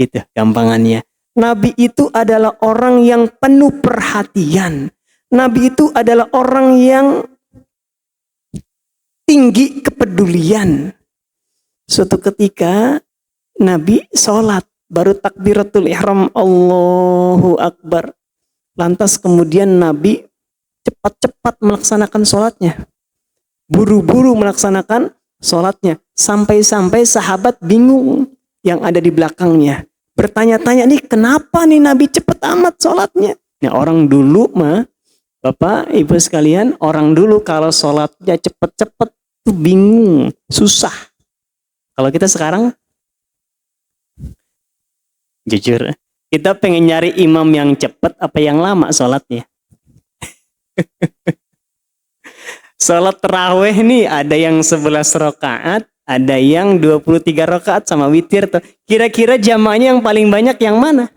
Gitu gampangannya. Nabi itu adalah orang yang penuh perhatian. Nabi itu adalah orang yang tinggi kepedulian. Suatu ketika Nabi sholat, baru takbiratul ihram, Allahu Akbar. Lantas kemudian Nabi cepat-cepat melaksanakan sholatnya. Buru-buru melaksanakan sholatnya. Sampai-sampai sahabat bingung yang ada di belakangnya. Bertanya-tanya, nih kenapa nih Nabi cepat amat sholatnya? Nah, orang dulu mah, Bapak, Ibu sekalian, orang dulu kalau sholatnya cepet-cepet tuh bingung, susah. Kalau kita sekarang, jujur, kita pengen nyari imam yang cepet apa yang lama sholatnya. Sholat tarawih nih ada yang 11 rakaat, ada yang 23 rakaat sama witir tuh. Kira-kira jamaahnya yang paling banyak yang mana?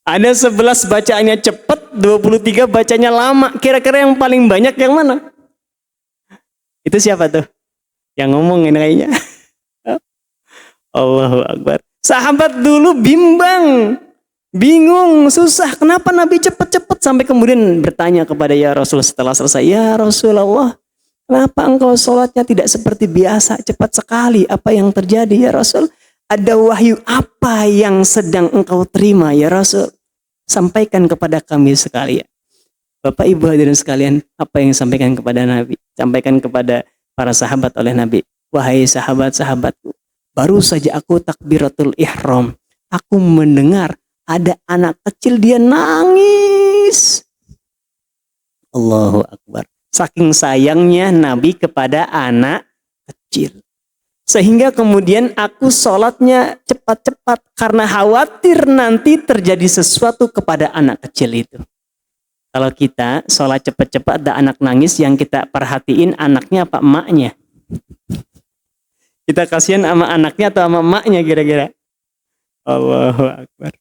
Ada 11 bacaannya cepet, 23 bacanya lama. Kira-kira yang paling banyak yang mana? Itu siapa tuh? Yang ngomongin kayaknya. Allahu Akbar. Sahabat dulu bimbang, bingung, susah. Kenapa Nabi cepet-cepet? Sampai kemudian bertanya kepada ya Rasul setelah selesai. Ya Rasulullah, kenapa engkau sholatnya tidak seperti biasa, cepat sekali? Apa yang terjadi ya Rasul? Ada wahyu apa yang sedang engkau terima ya Rasul? Sampaikan kepada kami sekalian. Bapak Ibu hadirin sekalian, apa yang disampaikan kepada Nabi? Sampaikan kepada para sahabat oleh Nabi. Wahai sahabat-sahabatku, baru saja aku takbiratul ihram. Aku mendengar ada anak kecil, dia nangis. Allahu Akbar. Saking sayangnya Nabi kepada anak kecil. Sehingga kemudian aku sholatnya cepat-cepat karena khawatir nanti terjadi sesuatu kepada anak kecil itu. Kalau kita sholat cepat-cepat ada anak nangis, yang kita perhatiin anaknya apa emaknya? Kita kasihan sama anaknya atau sama emaknya kira-kira? Allahu Akbar.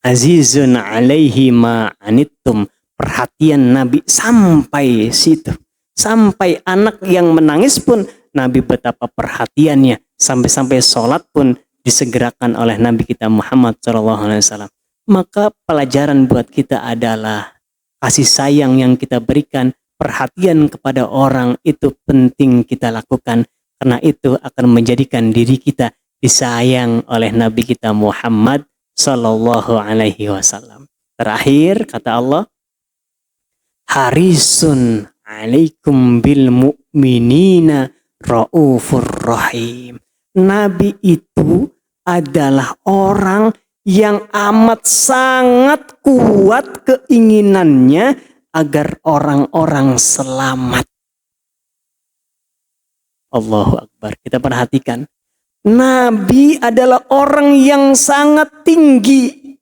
Azizun alaihi ma'anittum. Perhatian Nabi sampai situ. Sampai anak yang menangis pun Nabi betapa perhatiannya. Sampai-sampai sholat pun disegerakan oleh Nabi kita Muhammad SAW. Maka pelajaran buat kita adalah kasih sayang yang kita berikan, perhatian kepada orang itu penting kita lakukan. Karena itu akan menjadikan diri kita disayang oleh Nabi kita Muhammad Sallallahu Alaihi Wasallam. Terakhir kata Allah, harisun alaikum bil mu'minina raufur rahim. Nabi itu adalah orang yang amat sangat kuat keinginannya agar orang-orang selamat. Allahu Akbar. Kita perhatikan. Nabi adalah orang yang sangat tinggi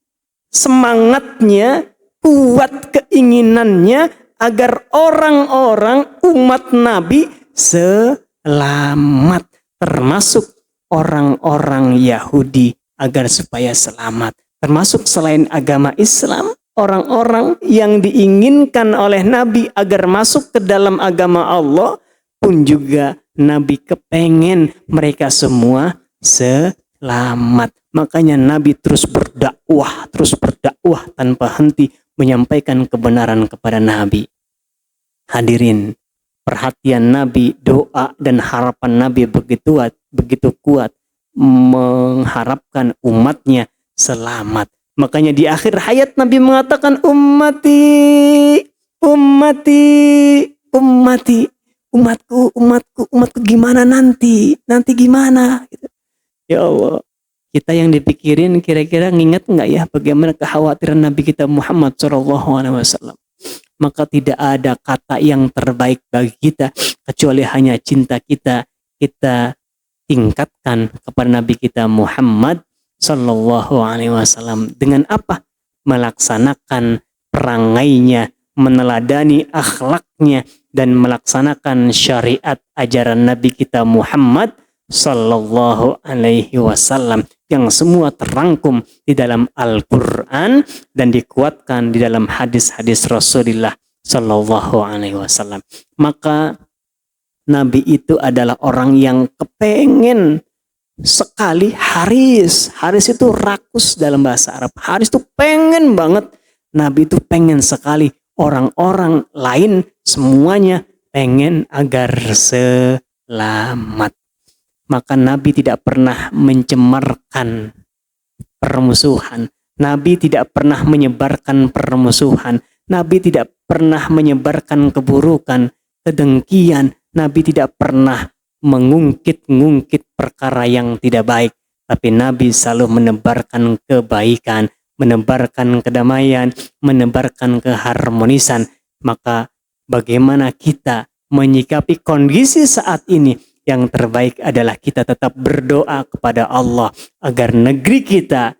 semangatnya, kuat keinginannya agar orang-orang umat Nabi selamat. Termasuk orang-orang Yahudi agar supaya selamat. Termasuk selain agama Islam, orang-orang yang diinginkan oleh Nabi agar masuk ke dalam agama Allah pun juga Nabi kepengen mereka semua selamat. Makanya Nabi terus berdakwah tanpa henti menyampaikan kebenaran kepada Nabi. Hadirin, perhatian Nabi, doa dan harapan Nabi begitu kuat mengharapkan umatnya selamat. Makanya di akhir hayat Nabi mengatakan ummati, umatku gimana nanti gimana? Gitu. Ya Allah, kita yang dipikirin kira-kira nginget nggak ya bagaimana kekhawatiran Nabi kita Muhammad SAW? Maka tidak ada kata yang terbaik bagi kita kecuali hanya cinta kita tingkatkan kepada Nabi kita Muhammad Sallallahu Alaihi Wasallam. Dengan apa? Melaksanakan perangainya, meneladani akhlaknya, dan melaksanakan syariat ajaran Nabi kita Muhammad Sallallahu Alaihi Wasallam yang semua terangkum di dalam Al-Quran dan dikuatkan di dalam hadis-hadis Rasulullah Sallallahu Alaihi Wasallam. Maka Nabi itu adalah orang yang kepengen sekali Haris itu rakus dalam bahasa Arab. Haris itu pengen banget. Nabi itu pengen sekali orang-orang lain semuanya pengen agar selamat. Maka Nabi tidak pernah mencemarkan permusuhan. Nabi tidak pernah menyebarkan permusuhan. Nabi tidak pernah menyebarkan keburukan, kedengkian. Nabi tidak pernah mengungkit-ngungkit perkara yang tidak baik. Tapi Nabi selalu menebarkan kebaikan, menebarkan kedamaian, menebarkan keharmonisan. Maka bagaimana kita menyikapi kondisi saat ini? Yang terbaik adalah kita tetap berdoa kepada Allah agar negeri kita,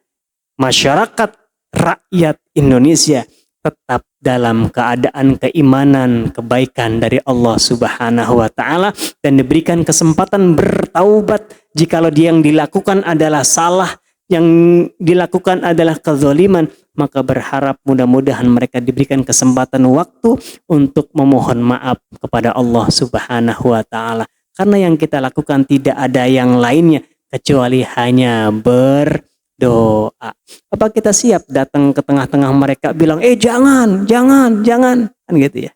masyarakat, rakyat Indonesia tetap dalam keadaan keimanan, kebaikan dari Allah Subhanahu wa Ta'ala, dan diberikan kesempatan bertaubat jikalau dia yang dilakukan adalah salah, yang dilakukan adalah kezaliman, maka berharap mudah-mudahan mereka diberikan kesempatan waktu untuk memohon maaf kepada Allah Subhanahu wa Ta'ala. Karena yang kita lakukan tidak ada yang lainnya kecuali hanya berdoa. Apa kita siap datang ke tengah-tengah mereka bilang, jangan, kan gitu ya.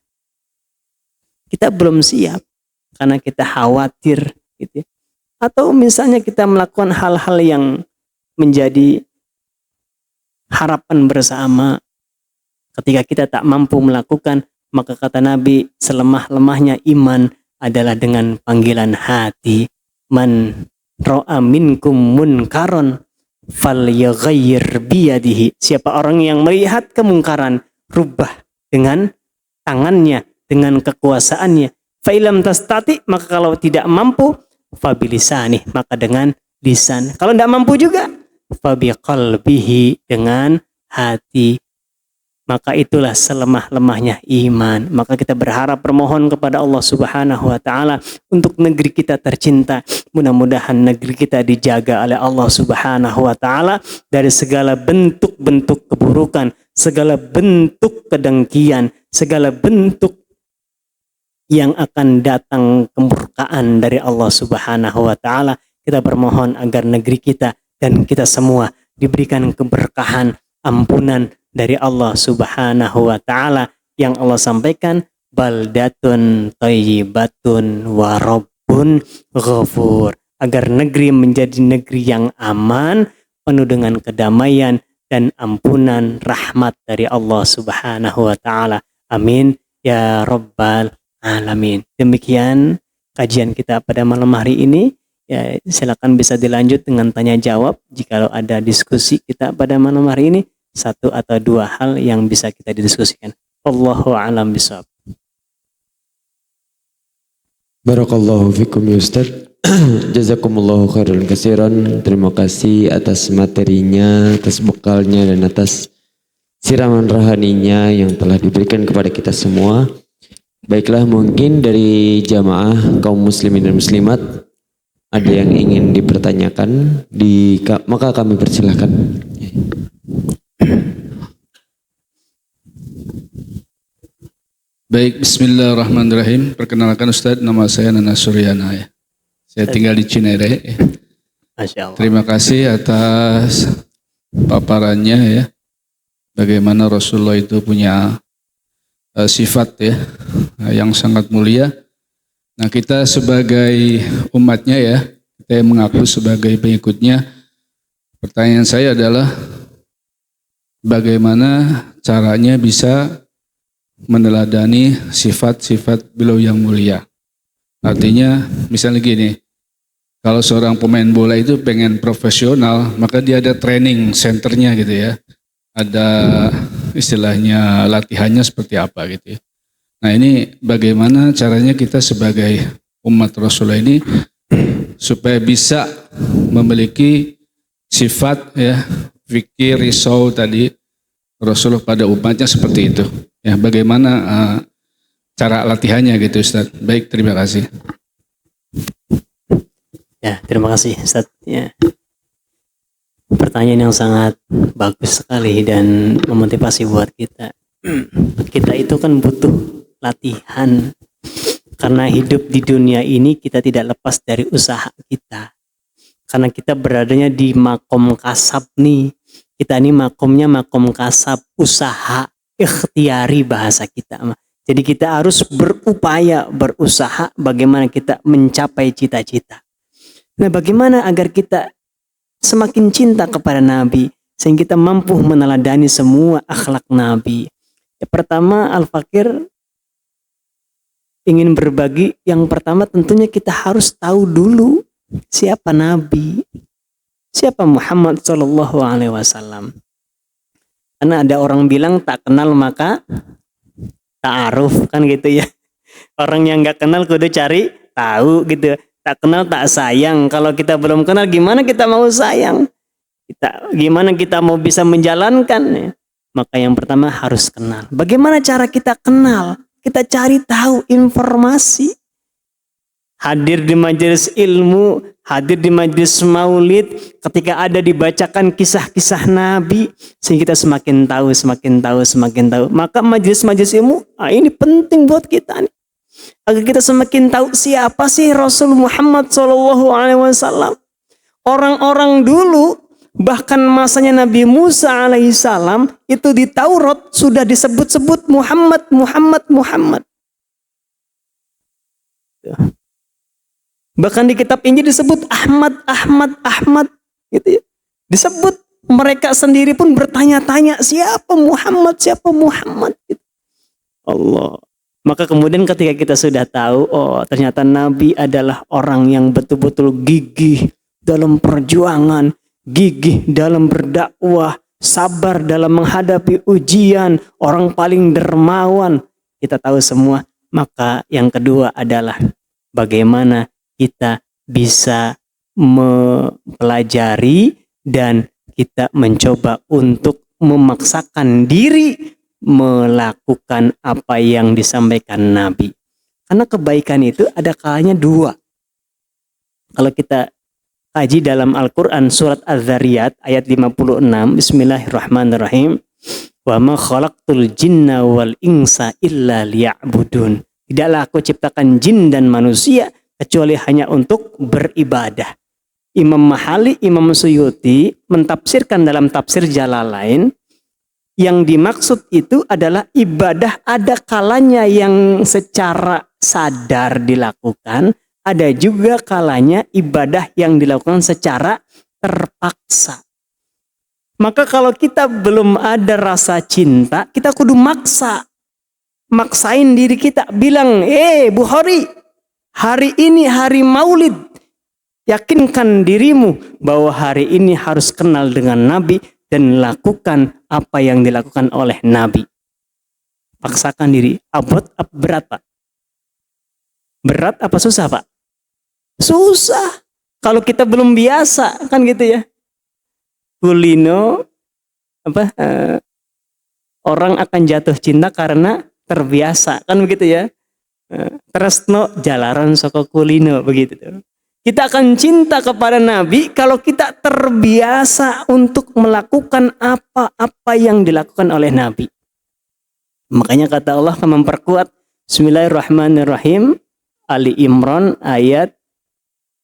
Kita belum siap karena kita khawatir gitu ya. Atau misalnya kita melakukan hal-hal yang menjadi harapan bersama. Ketika kita tak mampu melakukan, maka kata Nabi, selemah-lemahnya iman adalah dengan panggilan hati. Man ra'a minkum munkaron falyaghayyir biyadihi. Siapa orang yang melihat kemungkaran, rubah dengan tangannya, dengan kekuasaannya. Fa ilam tastati, maka kalau tidak mampu, fa bilisani, maka dengan lisan. Kalau tidak mampu juga, fa biqalbihi, dengan hati. Maka itulah selemah-lemahnya iman. Maka kita berharap bermohon kepada Allah Subhanahu wa Ta'ala untuk negeri kita tercinta. Mudah-mudahan negeri kita dijaga oleh Allah Subhanahu wa Ta'ala dari segala bentuk-bentuk keburukan, segala bentuk kedengkian, segala bentuk yang akan datang kemurkaan dari Allah Subhanahu wa Ta'ala. Kita bermohon agar negeri kita dan kita semua diberikan keberkahan, ampunan dari Allah Subhanahu wa Ta'ala yang Allah sampaikan, baldatun thayyibatun wa rabbun ghafur, agar negeri menjadi negeri yang aman, penuh dengan kedamaian dan ampunan rahmat dari Allah Subhanahu wa Ta'ala. Amin ya rabbal alamin. Demikian kajian kita pada malam hari ini. Ya, silakan bisa dilanjut dengan tanya jawab jika ada diskusi kita pada malam hari ini. Satu atau dua hal yang bisa kita didiskusikan. Allahu a'lam bishawab. Barakallahu fikum ya Ustaz. Jazakumullahu khairan katsiran. Terima kasih atas materinya, atas bekalnya dan atas siraman rohaninya yang telah diberikan kepada kita semua. Baiklah, mungkin dari jamaah kaum muslimin dan muslimat ada yang ingin dipertanyakan, maka kami persilahkan. Baik, bismillahirrahmanirrahim. Perkenalkan Ustadz, nama saya Nana Suryana ya. Saya tinggal di Cinere. Masya Allah. Terima kasih atas paparannya ya. Bagaimana Rasulullah itu punya sifat ya yang sangat mulia. Nah, kita sebagai umatnya ya, kita yang mengaku sebagai pengikutnya. Pertanyaan saya adalah bagaimana caranya bisa meneladani sifat-sifat beliau yang mulia. Artinya misalnya gini, kalau seorang pemain bola itu pengen profesional, maka dia ada training centernya gitu ya. Ada istilahnya latihannya seperti apa gitu ya. Nah, ini bagaimana caranya kita sebagai umat Rasulullah ini supaya bisa memiliki sifat ya, fikir, risau tadi Rasulullah pada umatnya seperti itu. Ya, bagaimana cara latihannya gitu Ustaz. Baik, terima kasih. Ya, terima kasih Ustaz. Ya. Pertanyaan yang sangat bagus sekali dan memotivasi buat kita. Kita itu kan butuh latihan. Karena hidup di dunia ini kita tidak lepas dari usaha kita. Karena kita beradanya di makom kasab nih. Kita ini makomnya makom kasab, usaha, ikhtiari bahasa kita. Jadi kita harus berupaya, berusaha bagaimana kita mencapai cita-cita. Nah, bagaimana agar kita semakin cinta kepada Nabi sehingga kita mampu meneladani semua akhlak Nabi. Yang pertama, Al-Fakir ingin berbagi. Yang pertama tentunya kita harus tahu dulu siapa Nabi, siapa Muhammad Sallallahu Alaihi Wasallam. Karena ada orang bilang tak kenal maka ta'aruf, kan gitu ya. Orang yang nggak kenal kudu cari tahu gitu. Tak kenal tak sayang. Kalau kita belum kenal gimana kita mau sayang? Gimana kita mau bisa menjalankan ya? Maka yang pertama harus kenal. Bagaimana cara kita kenal? Kita cari tahu informasi. Hadir di majelis ilmu, hadir di majelis maulid, ketika ada dibacakan kisah-kisah Nabi, sehingga kita semakin tahu. Maka majelis-majelis ilmu, ini penting buat kita nih. Agar kita semakin tahu siapa sih Rasul Muhammad SAW. Orang-orang dulu, bahkan masanya Nabi Musa alaihissalam, itu di Taurat sudah disebut-sebut Muhammad. Bahkan di kitab Injil disebut Ahmad gitu ya. Disebut, mereka sendiri pun bertanya-tanya siapa Muhammad gitu. Allah. Maka kemudian ketika kita sudah tahu, oh ternyata Nabi adalah orang yang betul-betul gigih dalam perjuangan, gigih dalam berdakwah, sabar dalam menghadapi ujian, orang paling dermawan. Kita tahu semua. Maka yang kedua adalah bagaimana kita bisa mempelajari dan kita mencoba untuk memaksakan diri melakukan apa yang disampaikan Nabi. Karena kebaikan itu ada kalanya dua. Kalau kita kaji dalam Al-Quran surat Az-Zariyat ayat 56, Bismillahirrahmanirrahim. Wa ma khalaqtul jinna wal insa illa liya'budun. Tidaklah aku ciptakan jin dan manusia kecuali hanya untuk beribadah. Imam Mahali, Imam Suyuti mentafsirkan dalam tafsir Jalalain, yang dimaksud itu adalah ibadah ada kalanya yang secara sadar dilakukan, ada juga kalanya ibadah yang dilakukan secara terpaksa. Maka kalau kita belum ada rasa cinta, kita kudu maksain diri kita, bilang, Bukhari, hari ini hari Maulid, yakinkan dirimu bahwa hari ini harus kenal dengan Nabi dan lakukan apa yang dilakukan oleh Nabi. Paksakan diri. Berat Pak. Berat apa susah, Pak? Susah. Kalau kita belum biasa, kan gitu ya. Kulino orang akan jatuh cinta karena terbiasa, kan begitu ya. Tresno jalaran saka kulino, begitu tuh. Kita akan cinta kepada Nabi kalau kita terbiasa untuk melakukan apa-apa yang dilakukan oleh Nabi. Makanya kata Allah akan memperkuat. Bismillahirrahmanirrahim. Ali Imran ayat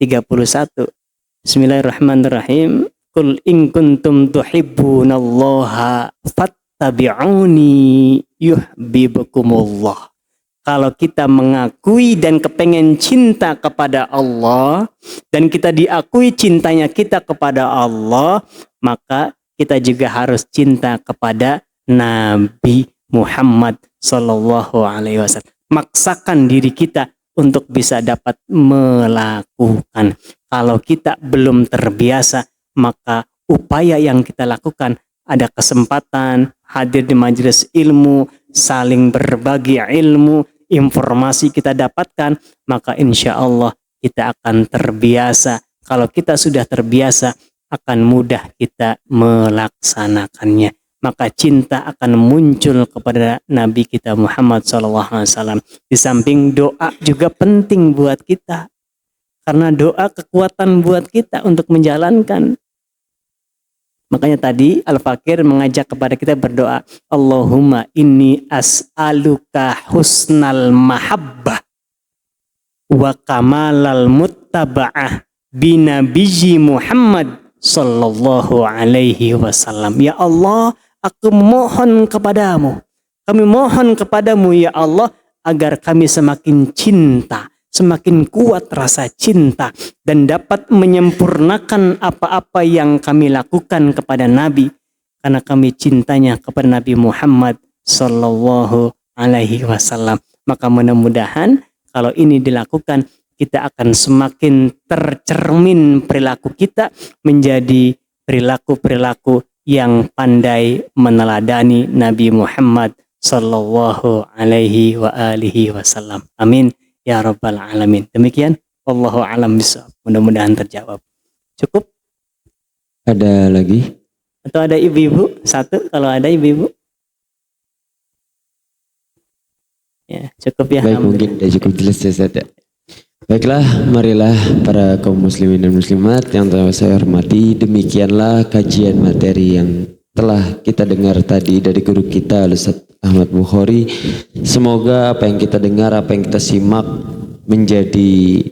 31. Bismillahirrahmanirrahim. Qul in kuntum tuhibbunallaha fattabi'uni yuhibbukumullah. Kalau kita mengakui dan kepengen cinta kepada Allah dan kita diakui cintanya kita kepada Allah, maka kita juga harus cinta kepada Nabi Muhammad sallallahu alaihi wasallam. Maksakan diri kita untuk bisa dapat melakukan. Kalau kita belum terbiasa, maka upaya yang kita lakukan, ada kesempatan hadir di majelis ilmu, saling berbagi ilmu, informasi kita dapatkan, maka insya Allah kita akan terbiasa. Kalau kita sudah terbiasa, akan mudah kita melaksanakannya. Maka cinta akan muncul kepada Nabi kita Muhammad SAW. Di samping doa juga penting buat kita. Karena doa kekuatan buat kita untuk menjalankan. Makanya tadi Al-Fakir mengajak kepada kita berdoa. Allahumma inni as'aluka husnal mahabbah wa kamalal muttaba'ah binabiyyi Muhammad sallallahu alaihi wasallam. Ya Allah, aku mohon kepadamu. Kami mohon kepadamu ya Allah agar kami semakin cinta, semakin kuat rasa cinta dan dapat menyempurnakan apa-apa yang kami lakukan kepada Nabi karena kami cintanya kepada Nabi Muhammad sallallahu alaihi wasallam. Maka mudah-mudahan kalau ini dilakukan, kita akan semakin tercermin perilaku kita menjadi perilaku-perilaku yang pandai meneladani Nabi Muhammad sallallahu alaihi wa alihi wasallam. Amin ya rabbal alamin. Demikian, wallahu a'lam bishawab. Mudah-mudahan terjawab. Cukup? Ada lagi? Atau ada ibu-ibu? Satu, kalau ada ibu-ibu. Ya, cukup ya. Baik, mungkin sudah cukup jelas ya Ustaz. Baiklah, marilah para kaum muslimin dan muslimat yang telah saya hormati, demikianlah kajian materi yang telah kita dengar tadi dari guru kita Ustaz Ahmad Bukhari. Semoga apa yang kita dengar, apa yang kita simak menjadi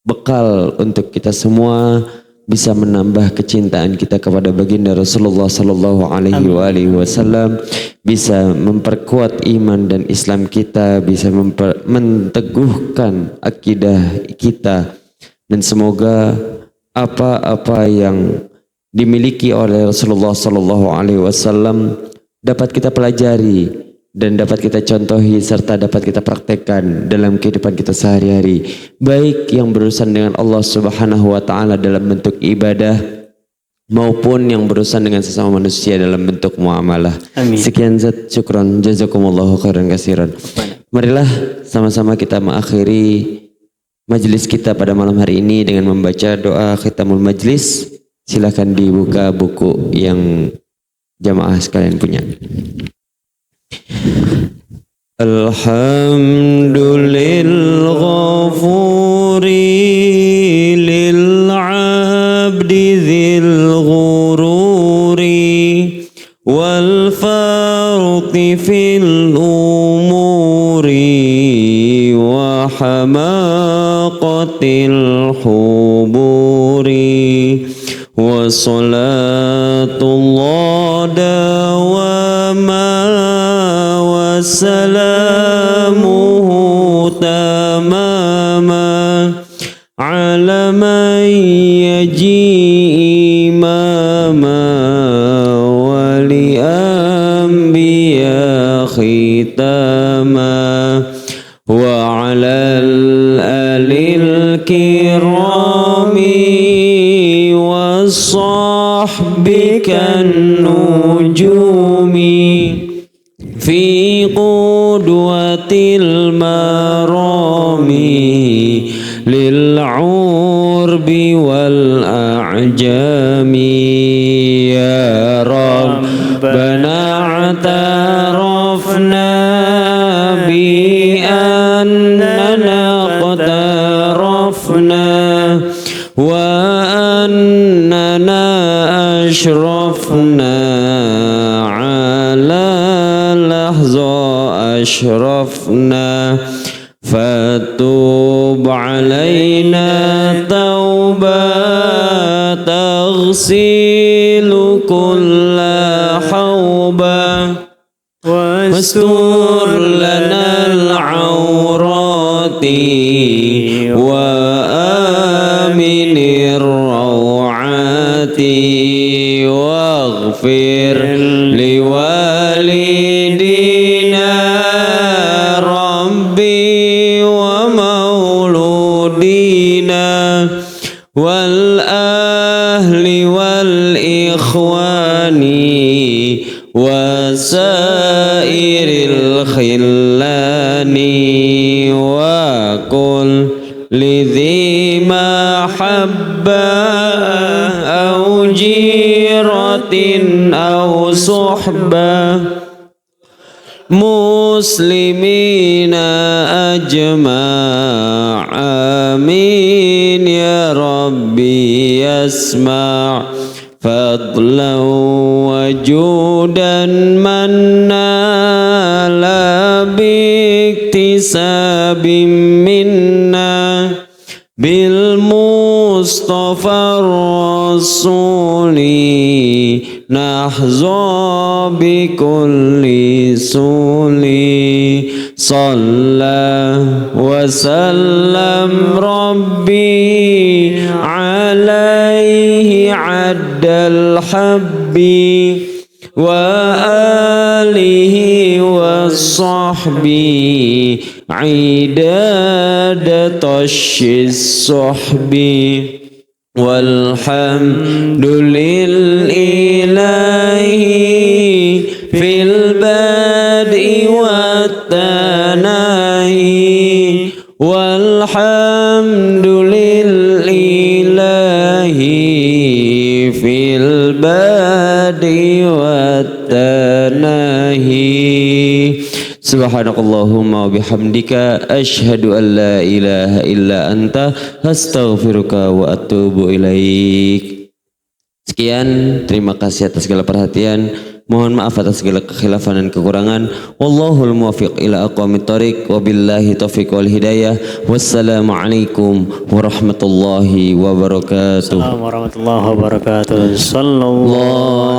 bekal untuk kita semua bisa menambah kecintaan kita kepada baginda Rasulullah sallallahu alaihi wasallam, bisa memperkuat iman dan Islam kita, bisa menteguhkan akidah kita, dan semoga apa-apa yang dimiliki oleh Rasulullah sallallahu alaihi wasallam dapat kita pelajari dan dapat kita contohi serta dapat kita praktekkan dalam kehidupan kita sehari-hari, baik yang berurusan dengan Allah Subhanahu wa taala dalam bentuk ibadah maupun yang berurusan dengan sesama manusia dalam bentuk muamalah. Amin. Sekian zat, syukran, jazakumullahu khairan katsiran. Marilah sama-sama kita mengakhiri majelis kita pada malam hari ini dengan membaca doa khitamul majlis. Silakan dibuka buku yang jamaah sekalian punya. Alhamdulillah ghafuri lil abdi dhil ghururi wal farqi fil umuri wa hamaqatil huburi wa salatullah dawama salamuhu tamama ala man yaji imama wali anbiya khitama wa ala alil kirami wa sahbikan nujumi في قدوة المرامي للعرب والأعجام يا ربنا اعترفنا بأننا اقترفنا وأننا أشرفنا على لحظة أشرفنا فتوب علينا توبة تغسل كل حوبة واستر لنا العورات وآمن الروعات واغفر لوالدينا ربي ومولودينا والأهل والإخوان وسائر الخلان وكل لذي محبة أو جيرة أو صحبة مسلمين أجمع آمين يا ربي يسمع فضلا وجودا من نال باكتساب منا بالمصطفى الرسول نحظى بكل سول صلى وسلم ربي عليه عد الحب وآله والصحب عداد طش الصحب والحمد لله في البدء والتناهي والحمد لله في البدء والتناهي Subhanakallahumma wa bihamdika asyhadu an la ilaha illa anta astaghfiruka wa atubu ilaik. Sekian, terima kasih atas segala perhatian. Mohon maaf atas segala kekhilafan dan kekurangan. Wallahul muwaffiq ila aqwamit thoriq wa billahi taufiq wal hidayah. Wassalamualaikum warahmatullahi wabarakatuh. Assalamualaikum warahmatullahi wabarakatuh. Sallallahu